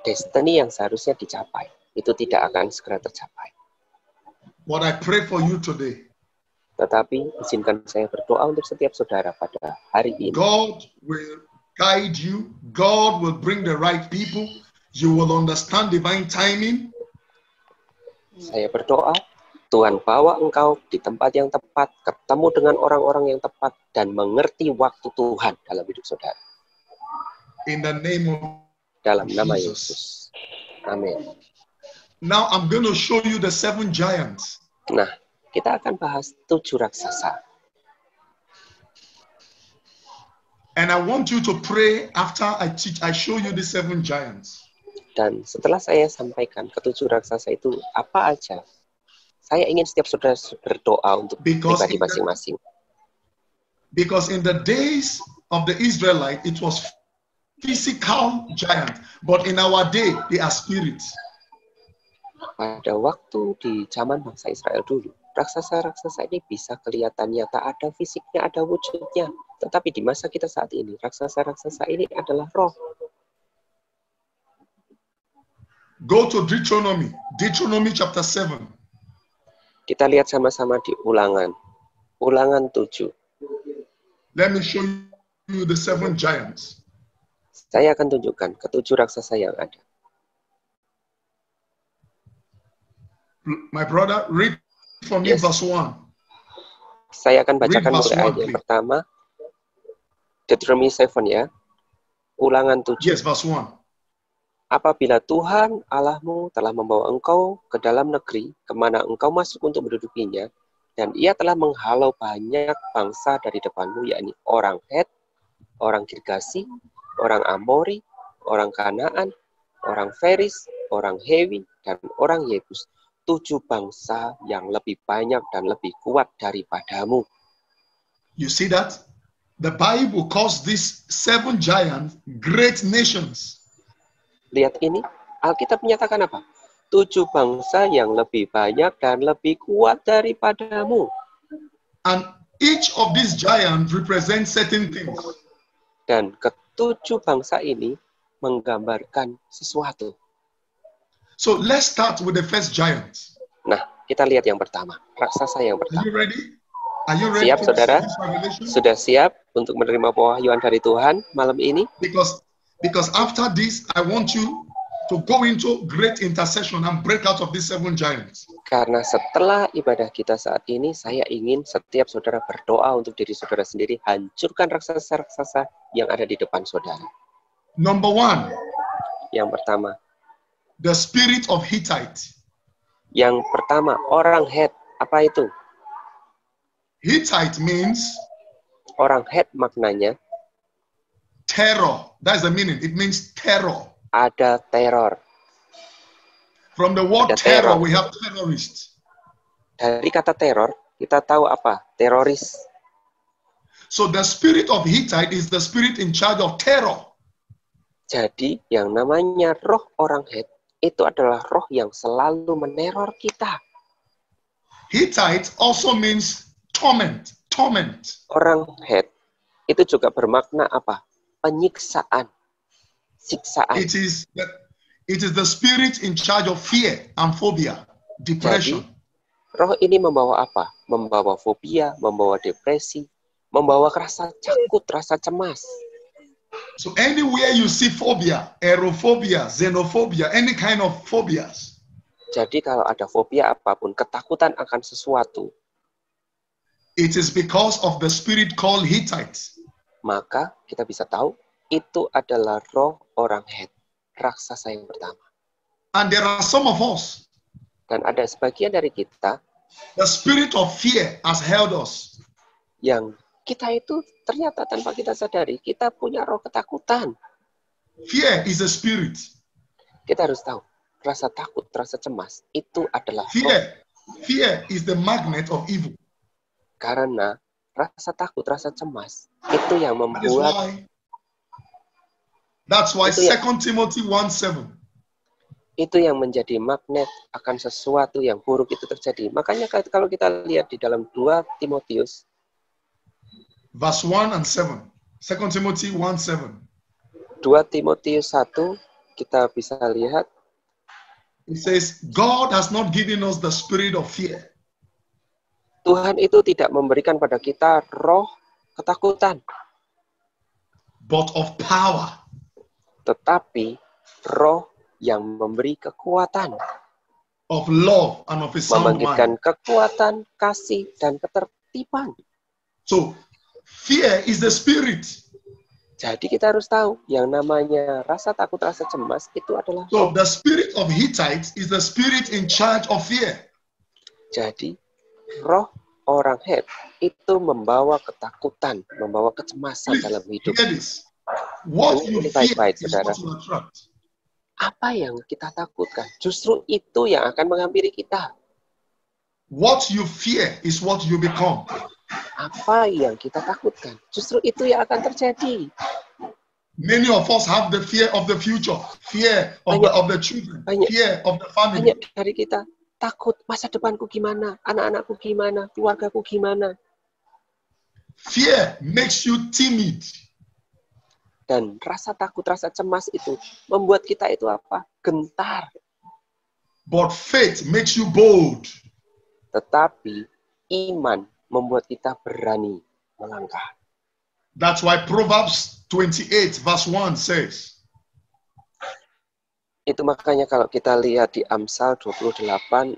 Destiny yang seharusnya dicapai itu tidak akan segera tercapai. What I pray for you today. Tetapi izinkan saya berdoa untuk setiap saudara pada hari ini. God will guide you. God will bring the right people. You will understand divine timing. Saya berdoa, Tuhan bawa engkau di tempat yang tepat, ketemu dengan orang-orang yang tepat, dan mengerti waktu Tuhan dalam hidup saudara. In the name of dalam nama Yesus. Amin. Now I'm going to show you the 7 giants. Nah, kita akan bahas 7 raksasa. And I want you to pray after I show you the 7 giants. Dan setelah saya sampaikan ke-7 raksasa itu apa aja, saya ingin setiap saudara berdoa untuk pribadi masing-masing. Because in the days of the Israelites, it was physical giant, but in our day, they are spirits. Pada waktu di zaman bangsa Israel dulu, raksasa-raksasa ini bisa kelihatan nyata, ada fisiknya, ada wujudnya. Tetapi di masa kita saat ini, raksasa-raksasa ini adalah roh. Go to Deuteronomy chapter 7. Kita lihat sama-sama di Ulangan 7. Let me show you the 7 giants. Saya akan tunjukkan ke-7 raksasa yang ada. My brother, read for me verse 1. Saya akan bacakan mulai ayat yang pertama. Deuteronomy 7 ya. Ulangan 7. Yes, verse 1. Apabila Tuhan Allahmu telah membawa engkau ke dalam negeri, kemana engkau masuk untuk mendudukinya, dan ia telah menghalau banyak bangsa dari depanmu, yakni orang Het, orang Girgasi, orang Amori, orang Kanaan, orang Feris, orang Hewi, dan orang Yebus. 7 bangsa yang lebih banyak dan lebih kuat daripadamu. You see that? The Bible calls these 7 giants great nations. Lihat ini, Alkitab menyatakan apa? 7 bangsa yang lebih banyak dan lebih kuat daripadamu. And each of these giants represents certain things. Dan ke-7 bangsa ini menggambarkan sesuatu. So let's start with the first giant. Nah, kita lihat yang pertama, raksasa yang pertama. Are you ready? Are you ready? Siap, saudara? Sudah siap untuk menerima pewahyuan dari Tuhan malam ini? Because after this, I want you to go into great intercession and break out of these 7 giants. Karena setelah ibadah kita saat ini, saya ingin setiap saudara berdoa untuk diri saudara sendiri, hancurkan raksasa-raksasa yang ada di depan saudara. Number 1. Yang pertama. The spirit of Hittite. Yang pertama, orang Het. Apa itu? Hittite means orang Het maknanya terror. That's the meaning. It means terror. Ada teror. From the word terror, we have terrorists. Dari kata teror, kita tahu apa? Teroris. So the spirit of Hittite is the spirit in charge of terror. Jadi yang namanya roh orang Het itu adalah roh yang selalu meneror kita. Hittite also means torment. Orang Het itu juga bermakna apa? Penyiksaan, siksaan. It is the spirit in charge of fear and phobia, depression. Jadi, roh ini membawa apa? Membawa fobia, membawa depresi, membawa rasa takut, rasa cemas. So anywhere you see phobia, aerophobia, xenophobia, any kind of phobias. Jadi kalau ada fobia apapun, ketakutan akan sesuatu, it is because of the spirit called Hittite. Maka kita bisa tahu itu adalah roh orang Het, raksasa yang pertama. And there are some of us. Dan ada sebagian dari kita. The spirit of fear has held us. Yang kita itu ternyata tanpa kita sadari, kita punya roh ketakutan. Fear is a spirit. Kita harus tahu, rasa takut, rasa cemas, itu adalah fear. Fear is the magnet of evil. Karena rasa takut, rasa cemas, itu yang membuat. That's why 2 Timothy 1:7. Itu yang menjadi magnet akan sesuatu yang buruk itu terjadi. Makanya kalau kita lihat di dalam 2 Timotius. Verse 1 and 7. 2 Timothy 1:7. 2 Timotius 1, kita bisa lihat. It says, God has not given us the spirit of fear. Tuhan itu tidak memberikan pada kita roh ketakutan. But of power. Tetapi roh yang memberi kekuatan. Of love and of a sound mind. Membangkitkan kekuatan, kasih, dan ketertiban. So, fear is the spirit. Jadi kita harus tahu, yang namanya rasa takut, rasa cemas, itu adalah So, the spirit of Hittite is the spirit in charge of fear. Jadi, roh orang Het itu membawa ketakutan, membawa kecemasan dalam hidup. Hear this. What you Ini fear baik-baik, is saudara. what you attract. Apa yang kita takutkan? Justru itu yang akan menghampiri kita. What you fear is what you become. Apa yang kita takutkan? Justru itu yang akan terjadi. Many of us have the fear of the future, fear of the children, fear of the family. Banyak dari kita takut masa depanku gimana, anak-anakku gimana, keluargaku gimana. Fear makes you timid. Dan rasa takut, rasa cemas itu membuat kita itu apa? Gentar. But faith makes you bold. Tetapi iman membuat kita berani melangkah. That's why Proverbs 28 verse 1 says. Itu makanya kalau kita lihat di Amsal 28.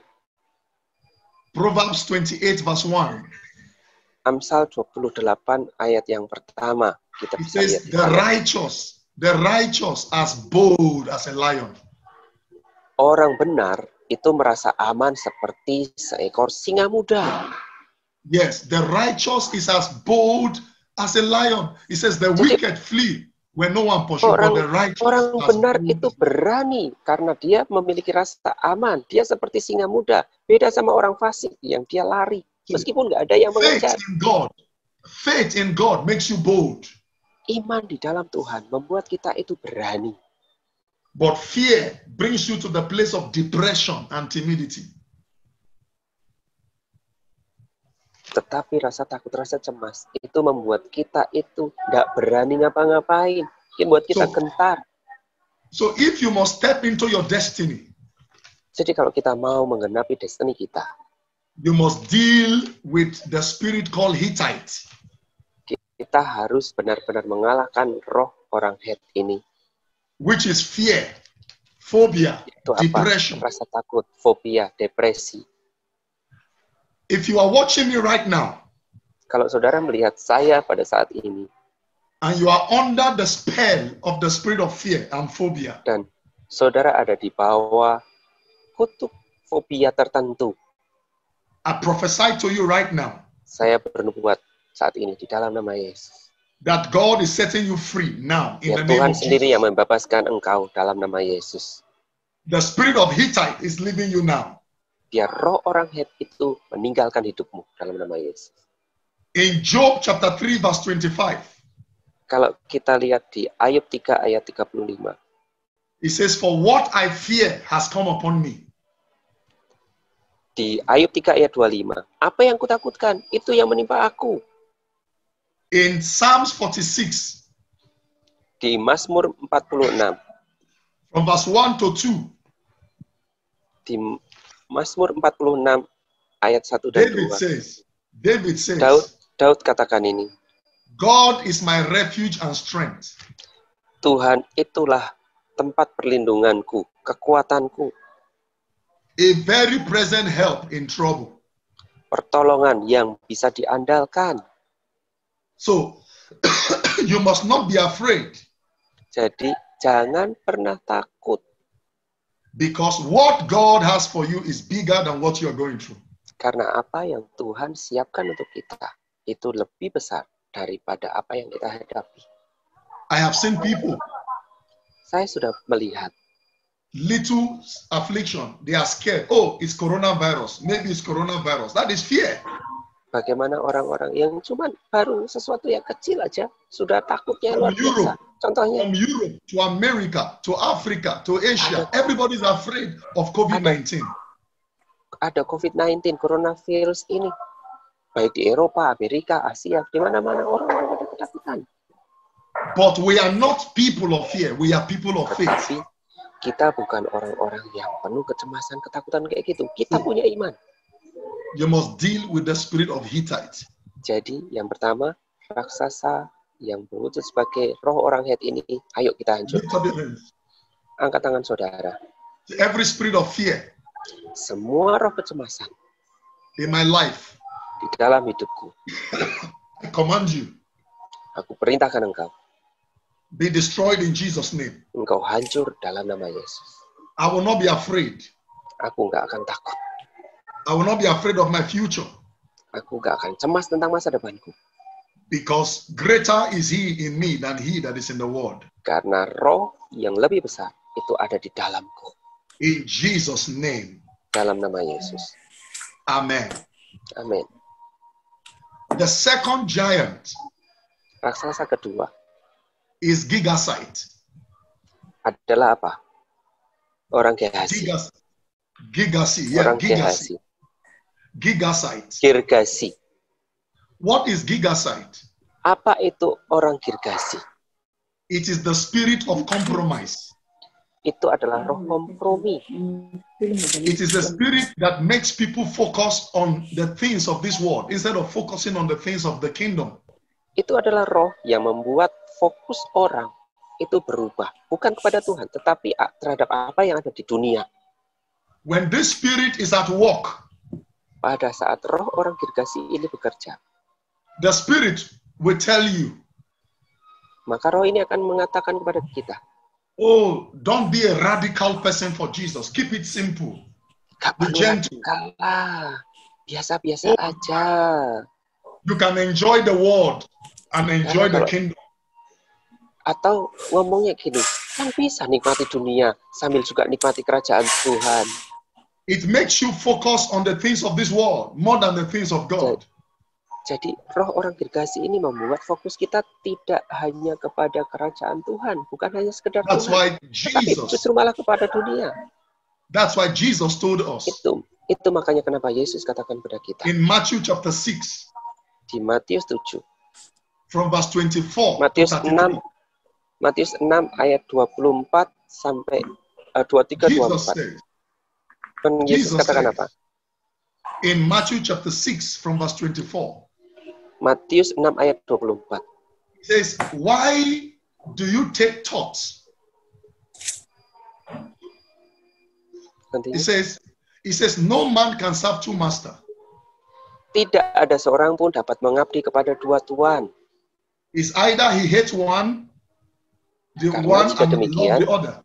Proverbs 28 verse 1. Amsal 28 ayat yang pertama. Kita It bisa says, lihat the righteous as bold as a lion. Orang benar itu merasa aman seperti seekor singa muda. Yes, the righteous is as bold as a lion. It says the wicked flee when no one pursues, but the righteous orang as benar bold. itu berani karena dia memiliki rasa aman. Dia seperti singa muda. Beda sama orang fasik yang dia lari. Meskipun nggak ada yang mengejar. Faith in God makes you bold. Iman di dalam Tuhan membuat kita itu berani. But fear brings you to the place of depression and timidity. Tetapi rasa takut, rasa cemas itu membuat kita itu nggak berani ngapa-ngapain. Membuat kita gentar. So if you must step into your destiny, jadi kalau kita mau menggenapi destiny kita, you must deal with the spirit called Hittite. Kita harus benar-benar mengalahkan roh orang Het ini. Which is fear, phobia, itu depression. Rasa takut, fobia, depresi. If you are watching me right now, kalau saudara melihat saya pada saat ini, and you are under the spell of the spirit of fear and phobia, dan saudara ada di bawah kutuk fobia tertentu, I prophesy to you right now. Saya bernubuat saat ini di dalam nama Yesus. That God is setting you free now in the name Tuhan of sendiri Jesus. yang membebaskan engkau dalam nama Yesus. The spirit of Hittite is leaving you now. Biar roh orang Het itu meninggalkan hidupmu dalam nama Yesus. In Job chapter 3 verse 25. Kalau kita lihat di Ayub 3 ayat 35. It says, for what I fear has come upon me. Di Ayub 3 ayat 25. Apa yang kutakutkan, itu yang menimpa aku. In Psalms 46. Di Mazmur 46. From verse 1 to 2. Di Mazmur 46 ayat 1 dan 2. David says, Daud katakan ini. God is my refuge and strength. Tuhan itulah tempat perlindunganku, kekuatanku. A very present help in trouble. Pertolongan yang bisa diandalkan. So, you must not be afraid. Jadi, jangan pernah takut. Because what God has for you is bigger than what you are going through. Karena apa yang Tuhan siapkan untuk kita, itu lebih besar daripada apa yang kita hadapi. I have seen people. Saya sudah melihat. Little affliction, they are scared. Oh, it's coronavirus. Maybe it's coronavirus. That is fear. Bagaimana orang-orang yang cuma baru sesuatu yang kecil aja sudah takutnya luar biasa. Contohnya from Europe to America to Africa to Asia, everybody is afraid of COVID-19. Ada COVID-19, coronavirus ini. Baik di Eropa, Amerika, Asia, di mana-mana orang-orang pada ketakutan. But we are not people of fear. We are people of faith. Tetapi kita bukan orang-orang yang penuh kecemasan, ketakutan kayak gitu. Kita punya iman. You must deal with the spirit of Hittite. Jadi yang pertama, raksasa yang berwujud sebagai roh orang Het ini, ayo kita hancurkan. Angkat tangan saudara. Every spirit of fear. Semua roh kecemasan in my life. Di dalam hidupku. I command you. Aku perintahkan engkau. Be destroyed in Jesus' name. Engkau hancur dalam nama Yesus. I will not be afraid. Aku nggak akan takut. I will not be afraid of my future. Aku gak akan cemas tentang masa depanku. Because greater is he in me than he that is in the world. Karena roh yang lebih besar itu ada di dalamku. In Jesus' name. Dalam nama Yesus. Amen. Amin. The second giant Raksasa kedua is Gigasite. adalah apa? Orang Gehasi. Gigasi. Yeah, Orang Gehasi. Gigasite. Girgasi. What is Gigasite? Apa itu orang Girgasi? It is the spirit of compromise. Itu adalah roh kompromi. It is the spirit that makes people focus on the things of this world instead of focusing on the things of the kingdom. Itu adalah roh yang membuat fokus orang itu berubah. Bukan kepada Tuhan, tetapi terhadap apa yang ada di dunia. When this spirit is at work, pada saat roh orang Girgasi ini bekerja, the spirit will tell you, maka roh ini akan mengatakan kepada kita, oh, don't be a radical person for Jesus. Keep it simple. Gak Be perlu gentle. radikal lah. Biasa-biasa aja. You can enjoy the world and enjoy the Kalau- kingdom. Atau ngomongnya gini, kan bisa nikmati dunia sambil juga nikmati kerajaan Tuhan. It makes you focus on the things of this world more than the things of God. Jadi roh orang Girgasi ini membuat fokus kita tidak hanya kepada kerajaan Tuhan, bukan hanya sekedar That's Tuhan, why tapi Jesus, justru malah kepada dunia. that's why Jesus told us Itu makanya kenapa Yesus katakan kepada kita in Matthew chapter 6, di Matius 7, from verse 24 Matius to 6 33, Matius 6 ayat 24 sampai 23 Jesus 24. says, Kan Yesus Jesus katakan says, apa? in Matthew chapter 6, from verse 24, Matius 6 ayat 24. he says, why do you take thoughts? Nantinya, He says, no man can serve two masters. tidak ada seorang pun dapat mengabdi kepada dua tuan. It's either he hates one, the Karena one jika and demikian, love the other.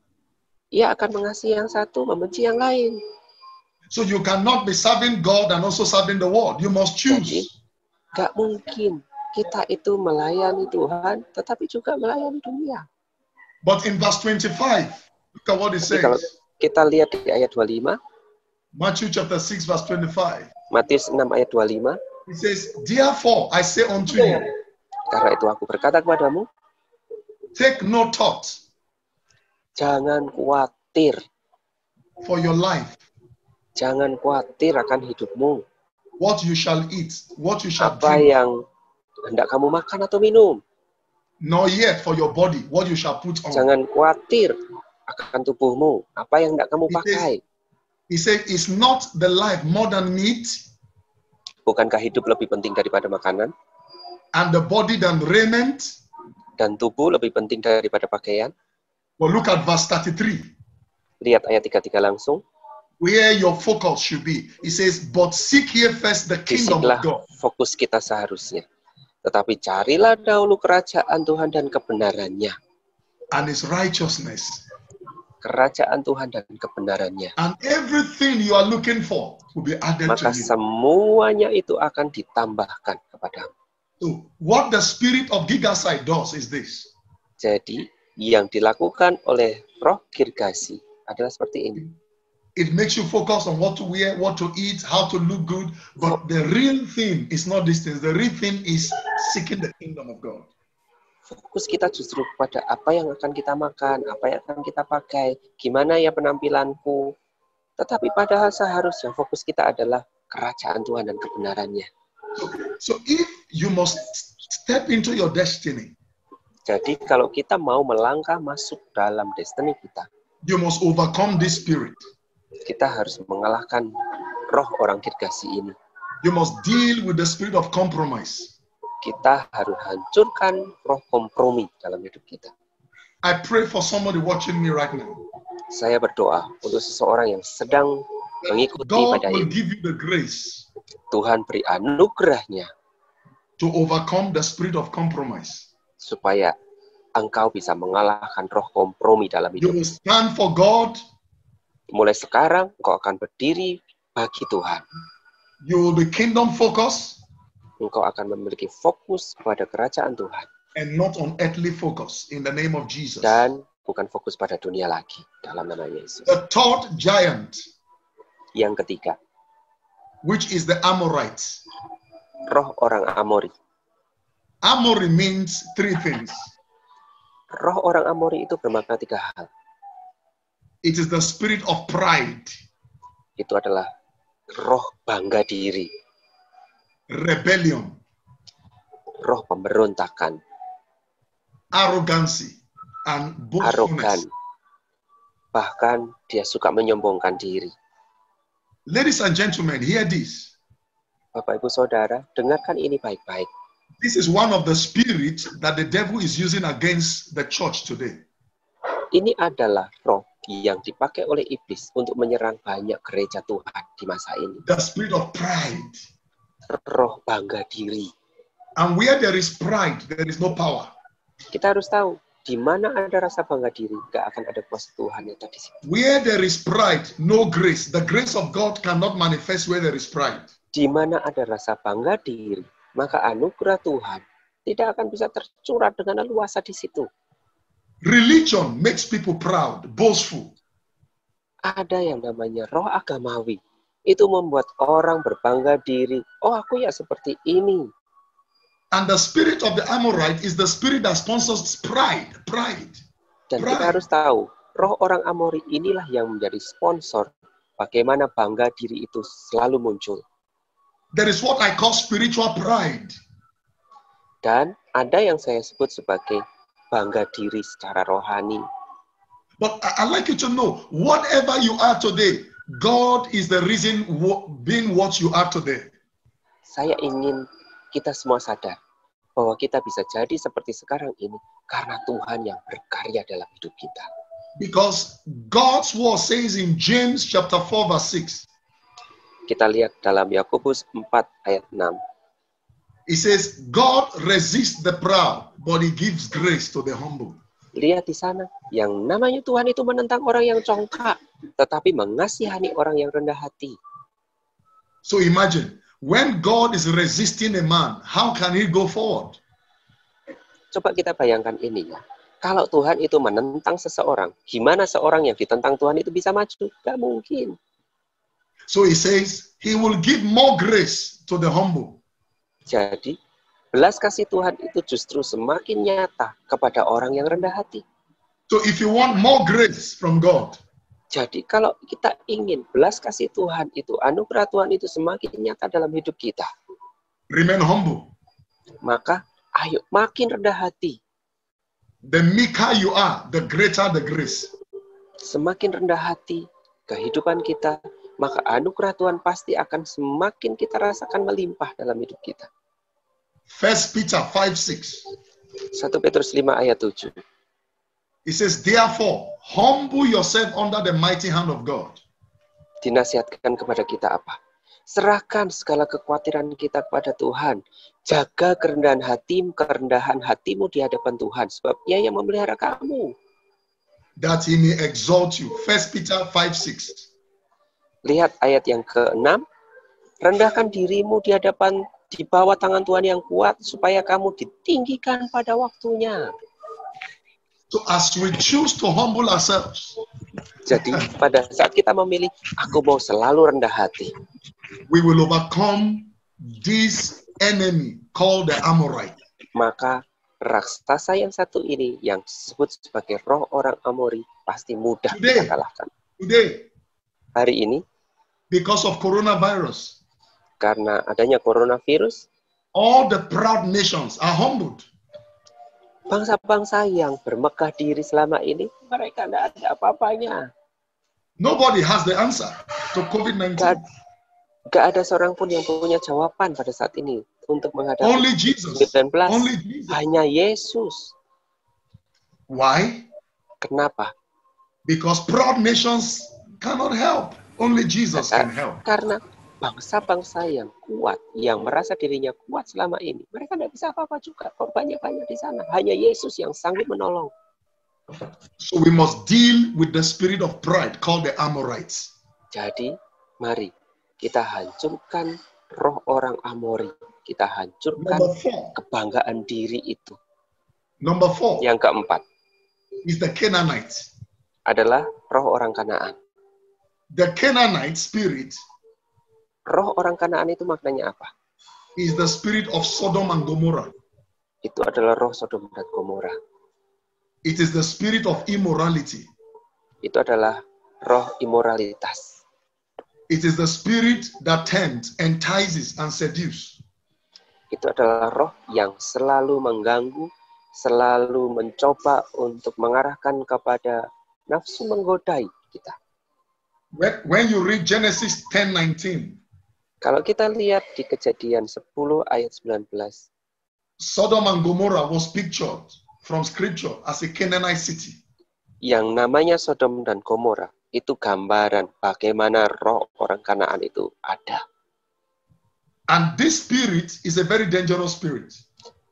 Ia akan mengasihi yang satu, membenci yang lain. So you cannot be serving God and also serving the world. You must Jadi, choose. gak mungkin kita itu melayani Tuhan, tetapi juga melayani dunia. But in verse 25, look at what it Tapi kalau says. kita lihat di ayat 25, Matthew chapter 6, verse 25. Matius 6 ayat 25, It says, therefore I say unto you, karena itu aku berkata kepadamu, take no thought jangan khawatir. for your life, Jangan khawatir akan hidupmu. what you shall eat, what you shall Apa drink, yang hendak kamu makan atau minum. nor yet for your body, what you shall put on. Jangan khawatir akan tubuhmu. Apa yang hendak kamu pakai. He said, is not the life more than meat, Bukankah hidup lebih penting daripada makanan? and the body than raiment? Dan tubuh lebih penting daripada pakaian? Well, look at verse 33, Lihat ayat 33 langsung. where your focus should be. He says, but seek ye first the kingdom Disinilah of God. fokus kita seharusnya. Tetapi carilah dahulu kerajaan Tuhan dan kebenarannya. And his righteousness. Kerajaan Tuhan dan kebenarannya. And everything you are looking for will be added Maka to you. semuanya itu akan ditambahkan kepadamu. So, what the spirit of Gigasite does is this. Jadi, yang dilakukan oleh roh Girgasi adalah seperti ini. It makes you focus on what to wear, what to eat, how to look good. But the real thing is not these things. The real thing is seeking the kingdom of God. Fokus kita justru pada apa yang akan kita makan, apa yang akan kita pakai, gimana ya penampilanku. Tetapi padahal seharusnya fokus kita adalah kerajaan Tuhan dan kebenarannya. So if you must step into your destiny, Jadi kalau kita mau melangkah masuk dalam destiny kita, you must overcome this spirit. kita harus mengalahkan roh orang Girgasi ini. You must deal with the spirit of compromise. Kita harus hancurkan roh kompromi dalam hidup kita. I pray for somebody watching me right now. Saya berdoa untuk seseorang yang sedang mengikuti God pada will ini. give you the grace Tuhan beri anugerahnya to overcome the spirit of compromise. supaya engkau bisa mengalahkan roh kompromi dalam You hidup. will stand for God Mulai sekarang engkau akan berdiri bagi Tuhan. You will be kingdom focused Engkau akan memiliki fokus pada kerajaan Tuhan. and not on earthly focus in the name of Jesus. Dan bukan fokus pada dunia lagi. Dalam nama Yesus. The third giant, Yang ketiga, which is the Amorites. roh orang Amori. Amori means three things. Roh orang Amori itu bermakna tiga hal. It is the spirit of pride, Itu adalah roh bangga diri, rebellion, roh pemberontakan, arrogancy, and arogan. boastfulness. Bahkan dia suka menyombongkan diri. Ladies and gentlemen, hear this. Bapak Ibu Saudara, dengarkan ini baik-baik. This is one of the spirits that the devil is using against the church today. Ini adalah roh yang dipakai oleh iblis untuk menyerang banyak gereja Tuhan di masa ini. The spirit of pride. Roh bangga diri. And where there is pride, there is no power. Kita harus tahu, di mana ada rasa bangga diri, nggak akan ada kuasa Tuhan yang tadi. Where there is pride, no grace. The grace of God cannot manifest where there is pride. Di mana ada rasa bangga diri, maka anugerah Tuhan tidak akan bisa tercurah dengan leluasa di situ. Religion makes people proud, boastful. Ada yang namanya roh agamawi. Itu membuat orang berbangga diri. Oh, aku ya seperti ini. And the spirit of the Amorite is the spirit that sponsors pride. Dan kita harus tahu, roh orang Amori inilah yang menjadi sponsor bagaimana bangga diri itu selalu muncul. There is what I call spiritual pride. Dan ada yang saya sebut sebagai bangga diri secara rohani. But I'd like you to know, whatever you are today, God is the reason being what you are today. Saya ingin kita semua sadar bahwa kita bisa jadi seperti sekarang ini karena Tuhan yang berkarya dalam hidup kita. Because God's word says in James chapter 4 verse 6. Kita lihat dalam Yakobus 4 ayat 6. It says, God resists the proud, but he gives grace to the humble. Lihat di sana, yang namanya Tuhan itu menentang orang yang congkak, tetapi mengasihani orang yang rendah hati. So imagine, when God is resisting a man, how can he go forward? Coba kita bayangkan ini ya. Kalau Tuhan itu menentang seseorang, gimana seorang yang ditentang Tuhan itu bisa maju? Gak mungkin. So he says, he will give more grace to the humble. Jadi, belas kasih Tuhan itu justru semakin nyata kepada orang yang rendah hati. So if you want more grace from God, jadi kalau kita ingin belas kasih Tuhan itu, anugerah Tuhan itu semakin nyata dalam hidup kita, remain humble. maka ayo makin rendah hati. The meeker you are, the greater the grace. Semakin rendah hati kehidupan kita, maka anugerah Tuhan pasti akan semakin kita rasakan melimpah dalam hidup kita. 1 Peter 5:6. 1 Petrus 5 ayat 7. It says, therefore, humble yourself under the mighty hand of God. Dinasihatkan kepada kita apa? Serahkan segala kekhawatiran kita kepada Tuhan. Jaga kerendahan hatimu di hadapan Tuhan, sebab Ia yang memelihara kamu. That he may exalt you. 1 Peter 5:6. Lihat ayat yang ke-6. Rendahkan dirimu di bawah tangan Tuhan yang kuat, supaya kamu ditinggikan pada waktunya. So as we choose to humble ourselves, jadi pada saat kita memilih, aku mau selalu rendah hati, we will overcome this enemy called the Amorite. Maka raksasa yang satu ini, yang disebut sebagai roh orang Amori, pasti mudah kita kalahkan. Today, hari ini, because of coronavirus, karena adanya coronavirus, all the proud nations are humbled. Bangsa-bangsa yang bermegah diri selama ini, mereka tidak ada apa-apanya. Nobody has the answer to COVID-19. Gak ada seorang pun yang punya jawaban pada saat ini untuk menghadapi Only Jesus. COVID-19. Only Jesus. Hanya Yesus. Why? Kenapa? Because proud nations cannot help. Only Jesus can help. Karena bangsa-bangsa yang kuat, yang merasa dirinya kuat selama ini, mereka tidak bisa apa-apa juga. Banyak-banyak di sana. Hanya Yesus yang sanggup menolong. So we must deal with the spirit of pride called the Amorites. Jadi, mari Kita hancurkan roh orang Amori. Kita hancurkan Number 4. kebanggaan diri itu. Number 4 Yang keempat is the Canaanites. adalah roh orang Kanaan. The Canaanite spirit Roh orang Kanaan itu maknanya apa? is the spirit of Sodom and Gomorrah. Itu adalah roh Sodom dan Gomora. It is the spirit of immorality. Itu adalah roh imoralitas. It is the spirit that tempts, entices, and seduces. Itu adalah roh yang selalu mengganggu, selalu mencoba untuk mengarahkan kepada nafsu menggodai kita. When you read Genesis 10:19, Kalau kita lihat di Kejadian 10 ayat 19, Sodom and Gomorrah was pictured from scripture as a Canaanite city. yang namanya Sodom dan Gomora itu gambaran bagaimana roh orang Kanaan itu ada. And this spirit is a very dangerous spirit.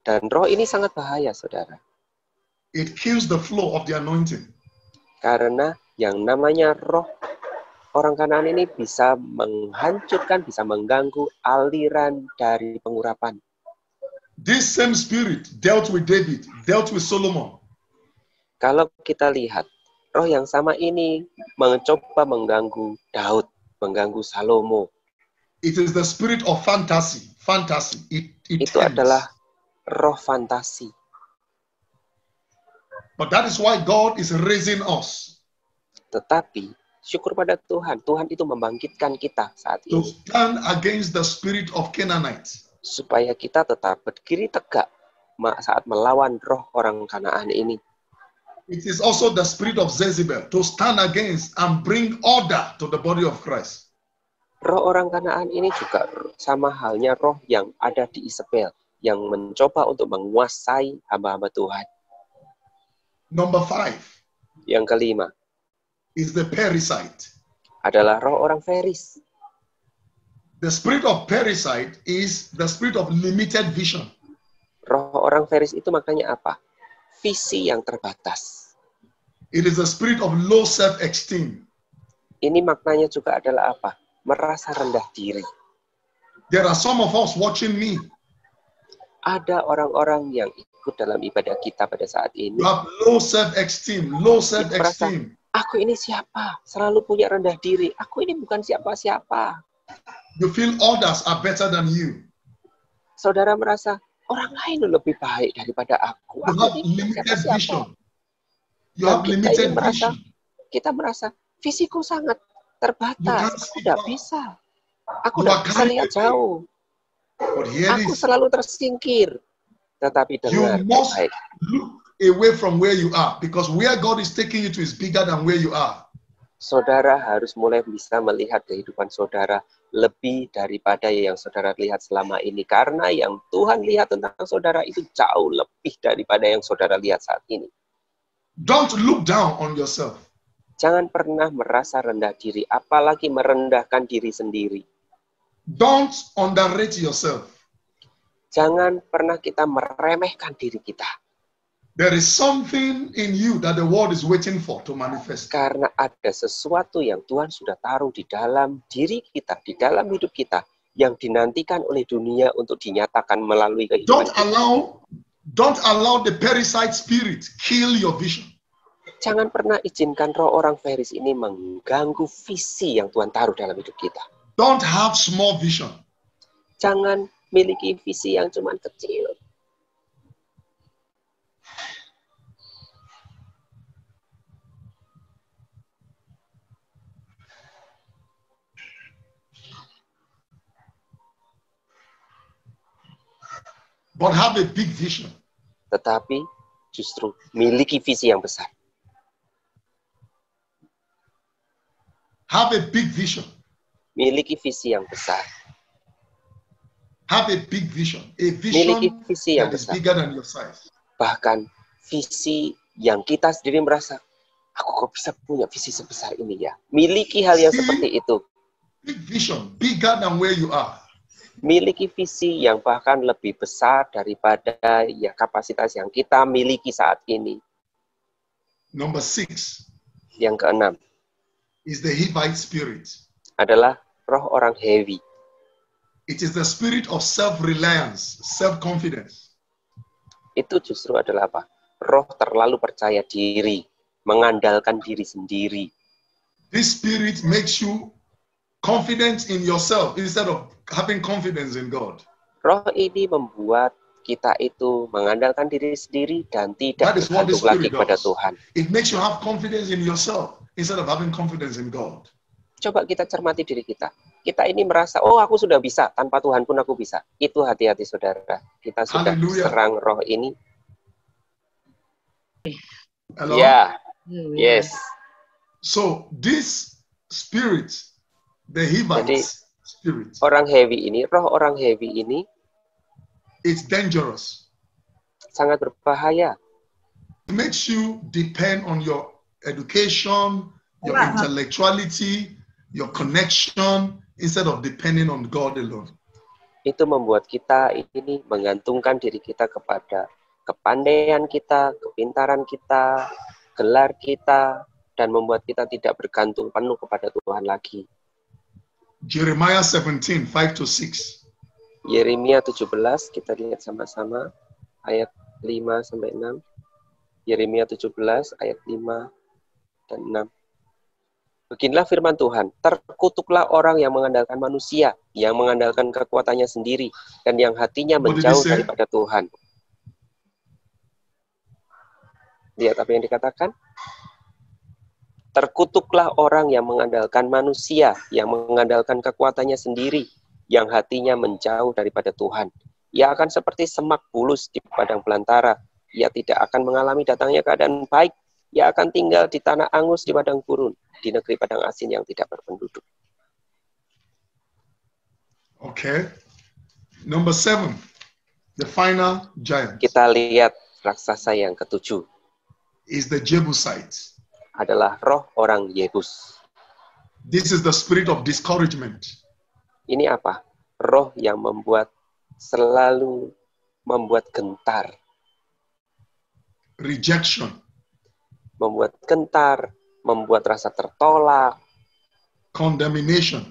Dan roh ini sangat bahaya, saudara. It kills the flow of the anointing. Karena yang namanya roh orang Kanaan ini bisa menghancurkan, bisa mengganggu aliran dari pengurapan. This same spirit dealt with David, dealt with Solomon. Kalau kita lihat, roh yang sama ini mencoba mengganggu Daud, mengganggu Salomo. It is the spirit of fantasy. Fantasy. It Itu tempts. adalah roh fantasi. But that is why God is raising us Tetapi, syukur pada Tuhan, Tuhan itu membangkitkan kita saat to ini. stand against the spirit of Canaanites. Supaya kita tetap berdiri tegak saat melawan roh orang Kanaan ini. It is also the spirit of Jezebel to stand against and bring order to the body of Christ. Roh orang Kanaan ini juga sama halnya roh yang ada di Isabel, yang mencoba untuk menguasai hamba-hamba Tuhan. Number 5 Yang kelima is the parasite. adalah roh orang Feris. The spirit of parasite is the spirit of limited vision. Roh orang Feris itu maknanya apa? Visi yang terbatas. It is the spirit of low self-esteem. Ini maknanya juga adalah apa? Merasa rendah diri. There are some of us watching me. Ada orang-orang yang ikut dalam ibadah kita pada saat ini. You have low self-esteem, low self-esteem. Aku ini siapa? Selalu punya rendah diri. Aku ini bukan siapa-siapa. You feel others are better than you. Saudara merasa orang lain lebih baik daripada aku. You Aku have ini limited siapa-siapa. vision. You Dan have limited vision. kita merasa visiku sangat terbatas. Aku tidak bisa. Aku You tidak are bisa lihat jauh. But here Aku is, selalu tersingkir. Tetapi dengar you must baik. look away from where you are, because where God is taking you to is bigger than where you are. Saudara harus mulai bisa melihat kehidupan saudara lebih daripada yang saudara lihat selama ini. Karena yang Tuhan lihat tentang saudara itu jauh lebih daripada yang saudara lihat saat ini. Don't look down on yourself. Jangan pernah merasa rendah diri, apalagi merendahkan diri sendiri. Don't underrate yourself. Jangan pernah kita meremehkan diri kita. There is something in you that the world is waiting for to manifest. Karena ada sesuatu yang Tuhan sudah taruh di dalam diri kita, di dalam hidup kita, yang dinantikan oleh dunia untuk dinyatakan melalui kehidupan kita. Don't allow the parasite spirit kill your vision. Jangan pernah izinkan roh orang Feris ini mengganggu visi yang Tuhan taruh dalam hidup kita. Don't have small vision. Jangan miliki visi yang cuma kecil. But have a big vision. Tetapi justru miliki visi yang besar. Have a big vision. Miliki visi yang besar. Have a big vision. A Miliki vision visi yang that is besar. bigger than your size. Bahkan visi yang kita sendiri merasa, aku kok bisa punya visi sebesar ini ya. Miliki hal yang seperti itu. Big vision, bigger than where you are. Miliki visi yang bahkan lebih besar daripada ya kapasitas yang kita miliki saat ini. Number 6 Yang keenam is the Hivite spirit. adalah roh orang heavy. It is the spirit of self-reliance, self-confidence. Itu justru adalah apa? Roh terlalu percaya diri, mengandalkan diri sendiri. This spirit makes you confident in yourself instead of having confidence in God. Roh ini membuat kita itu mengandalkan diri sendiri dan tidak That is what this bergantung lagi spirit kepada does. Tuhan. It makes you have confidence in yourself instead of having confidence in God. Coba kita cermati diri kita. Kita ini merasa, oh aku sudah bisa, tanpa Tuhan pun aku bisa. Itu hati-hati saudara. Kita sudah Hallelujah. serang roh ini. Hello? Ya, yes. So this spirit, the Hivites spirit, Orang heavy ini, roh orang heavy ini it's dangerous. sangat berbahaya. It makes you depend on your education, your intellectuality, your connection, instead of depending on God alone. Itu membuat kita ini menggantungkan diri kita kepada kepandaian kita, kepintaran kita, gelar kita, dan membuat kita tidak bergantung penuh kepada Tuhan lagi. Jeremiah 17, 5-6. Yeremia 17, kita lihat sama-sama, ayat 5-6. Yeremia 17, ayat 5 dan 6. Beginilah firman Tuhan, terkutuklah orang yang mengandalkan manusia, yang mengandalkan kekuatannya sendiri, dan yang hatinya menjauh daripada Tuhan. Lihat apa yang dikatakan. Terkutuklah orang yang mengandalkan manusia, yang mengandalkan kekuatannya sendiri, yang hatinya menjauh daripada Tuhan. Ia akan seperti semak bulus di padang belantara. Ia tidak akan mengalami datangnya keadaan baik. Ia akan tinggal di tanah angus di padang gurun, di negeri padang asin yang tidak berpenduduk. Okay. Number 7, the final giant. Kita lihat raksasa yang ketujuh. Is the Jebusites. Adalah roh orang Yebus. This is the spirit of discouragement. Ini apa? Roh yang selalu membuat gentar. Rejection. Membuat gentar, membuat rasa tertolak. Condemnation.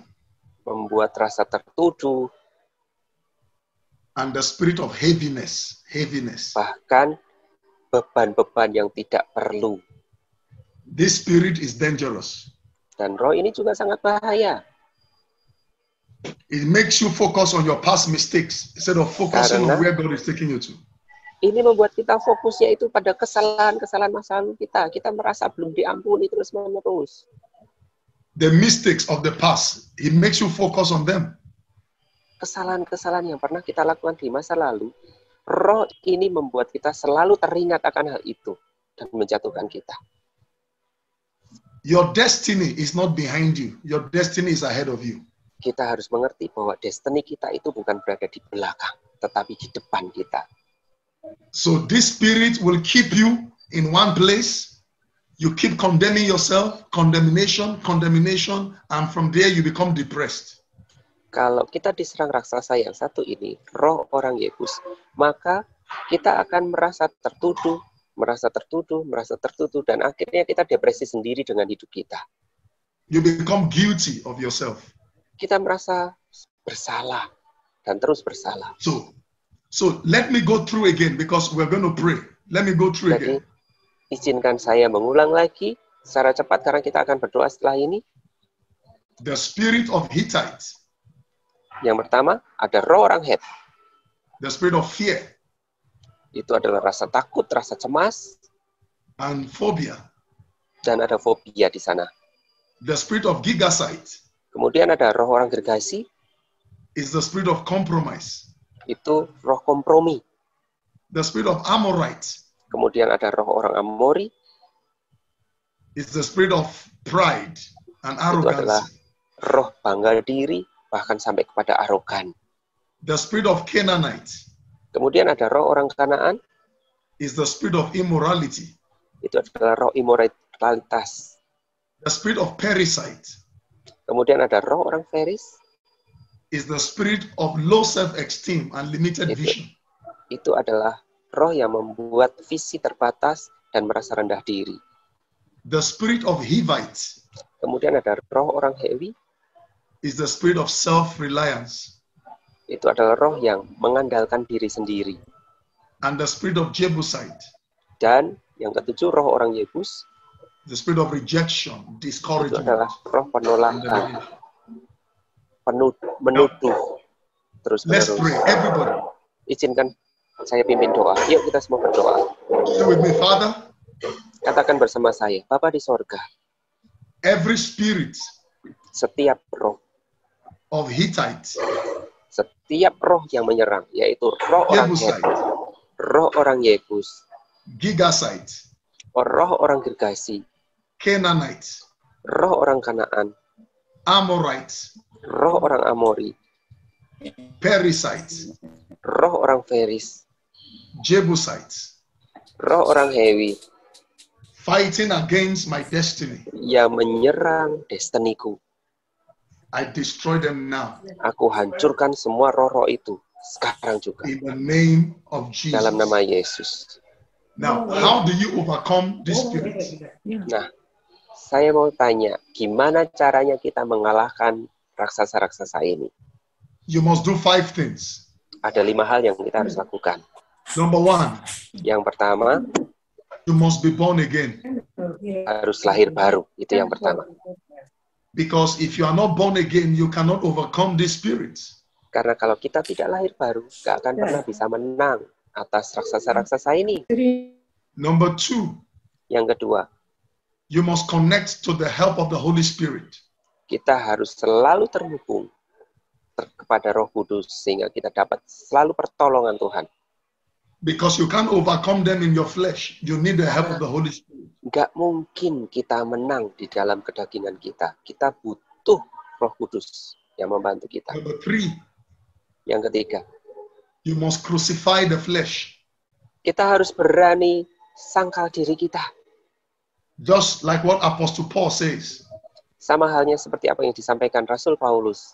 Membuat rasa tertuduh. And the spirit of heaviness. Bahkan beban-beban yang tidak perlu. This spirit is dangerous. Dan roh ini juga sangat bahaya. It makes you focus on your past mistakes instead of focusing on where God is taking you to. Ini membuat kita fokusnya itu pada kesalahan-kesalahan masa lalu kita. Kita merasa belum diampuni terus-menerus. The mistakes of the past, it makes you focus on them. Kesalahan-kesalahan yang pernah kita lakukan di masa lalu, roh ini membuat kita selalu teringat akan hal itu dan menjatuhkan kita. Your destiny is not behind you. Your destiny is ahead of you. Kita harus mengerti bahwa destiny kita itu bukan berada di belakang, tetapi di depan kita. So this spirit will keep you in one place. You keep condemning yourself, condemnation, and from there you become depressed. Kalau kita diserang raksasa yang satu ini, roh orang Yebus, maka kita akan merasa tertuduh, dan akhirnya kita depresi sendiri dengan hidup kita. You become guilty of yourself. Kita merasa bersalah dan terus bersalah. So let me go through again because we're going to pray. Let me go through Jadi, again. izinkan saya mengulang lagi secara cepat karena kita akan berdoa setelah ini. The spirit of Hittites. Yang pertama, ada roh orang Het. The spirit of fear. Itu adalah rasa takut, rasa cemas, and phobia. Dan ada fobia di sana. The spirit of Gigasite. Kemudian ada roh orang Gergasi. Is the spirit of compromise. Itu roh kompromi. The spirit of Amorites. Kemudian ada roh orang Amori. It's the spirit of pride and arrogance. Itu adalah roh bangga diri, bahkan sampai kepada arogan. The spirit of Canaanites. Kemudian ada roh orang Kanaan. Is the spirit of immorality. Itu adalah roh imoralitas. The spirit of Parasite. Kemudian ada roh orang Feris. Is the spirit of low self-esteem and limited vision. Itu adalah roh yang membuat visi terbatas dan merasa rendah diri. The spirit of Hivites. Kemudian ada roh orang Hewi. is the spirit of self-reliance. Itu adalah roh yang mengandalkan diri sendiri. And the spirit of Jebusite, Dan yang ketujuh, roh orang Yebus, the spirit of rejection, itu discouragement. adalah roh penolakan, menuduh Let's terus-menerus. pray, everybody. Izinkan saya pimpin doa. Yuk kita semua berdoa. Say with me, Father, Katakan bersama saya, Bapa di sorga, every spirit setiap roh, of Hittites, setiap roh yang menyerang, yaitu roh orang Het, Jebusite, roh orang Yebus, Gigasite, roh orang Gergasi, Canaanites, roh orang Kanaan, Amorites, roh orang Amori, Perisites, roh orang Feris, Jebusites, roh orang Hewi, fighting against my destiny. yang menyerang destiniku. I destroy them now Aku hancurkan semua roh-roh itu sekarang juga in the name of Jesus. dalam nama Yesus. Now, how do you overcome this spirit? Nah, saya mau tanya, gimana caranya kita mengalahkan raksasa-raksasa ini? You must do 5 things. Ada 5 hal yang kita harus lakukan. Number 1, Yang pertama, you must be born again. harus lahir baru. Itu yang pertama. Because if you are not born again, you cannot overcome these spirits. Karena kalau kita tidak lahir baru, gak akan pernah bisa menang atas raksasa-raksasa ini. Number 2, Yang kedua, you must connect to the help of the Holy Spirit. kita harus selalu terhubung kepada Roh Kudus sehingga kita dapat selalu pertolongan Tuhan. Because you can't overcome them in your flesh. You need the help of the Holy Spirit. Gak mungkin kita menang di dalam kedagingan kita. Kita butuh Roh Kudus yang membantu kita. Number 3, Yang ketiga, you must crucify the flesh. kita harus berani sangkal diri kita. Just like what Apostle Paul says Sama halnya seperti apa yang disampaikan Rasul Paulus.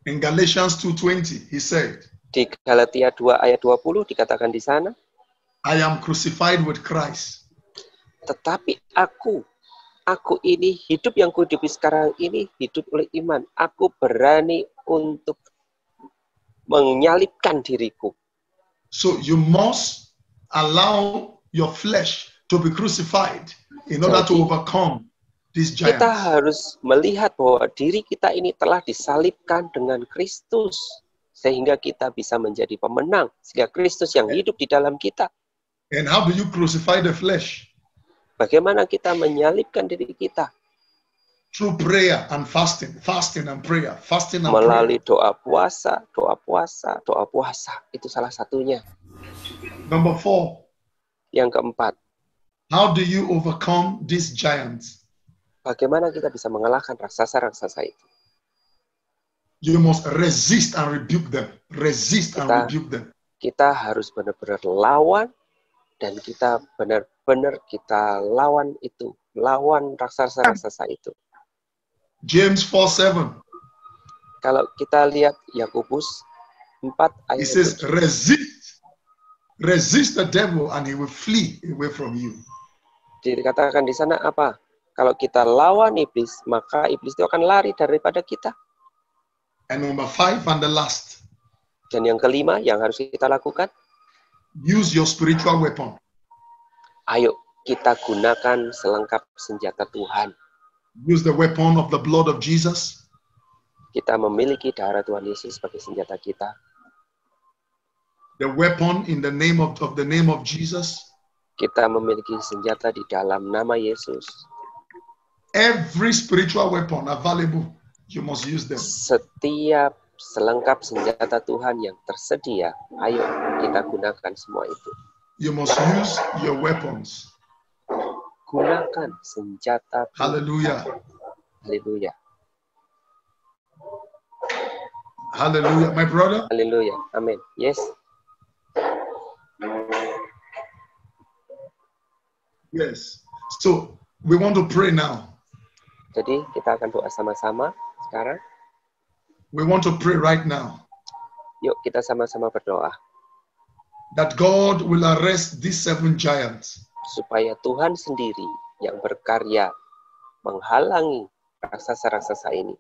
in Galatians 2:20. He said, Di Galatia 2 ayat 20 dikatakan di sana, I am crucified with Christ. tetapi aku ini hidup yang kuhidupi sekarang ini hidup oleh iman. Aku berani untuk menyalibkan diriku. So you must allow your flesh to be crucified in order to overcome these Kita giants. harus melihat bahwa diri kita ini telah disalibkan dengan Kristus. Sehingga kita bisa menjadi pemenang. Sehingga Kristus yang hidup di dalam kita. And how do you crucify the flesh? Bagaimana kita menyalibkan diri kita? Through prayer and fasting. Fasting and prayer. Fasting and prayer. Melalui doa puasa. Itu salah satunya. Number 4, Yang keempat, how do you overcome these giants? bagaimana kita bisa mengalahkan raksasa-raksasa itu? You must resist and rebuke them. Resist and rebuke them. Kita harus benar-benar lawan dan kita benar-benar kita lawan itu. Lawan raksasa-raksasa itu. James 4:7. Kalau kita lihat Yakobus 4 He ayat says, 7. resist the devil and he will flee away from you. Dikatakan di sana apa? Kalau kita lawan iblis, maka iblis itu akan lari daripada kita. And number 5 and the last, Dan yang kelima yang harus kita lakukan, use your spiritual weapon. ayo kita gunakan selengkap senjata Tuhan. Use the weapon of the blood of Jesus. Kita memiliki darah Tuhan Yesus sebagai senjata kita. The weapon in the name of the name of Jesus. Kita memiliki senjata di dalam nama Yesus. Every spiritual weapon available, you must use them. Setiap selengkap senjata Tuhan yang tersedia, ayo kita gunakan semua itu. You must use your weapons. Gunakan senjata Tuhan. Hallelujah. Haleluya. Hallelujah. My brother, Haleluya. Amin. Yes. yes. So we want to pray now. Jadi kita akan doa sama-sama sekarang. We want to pray right now Yuk kita sama-sama berdoa. that God will arrest these 7 giants. Supaya Tuhan sendiri yang berkarya menghalangi raksasa-raksasa ini.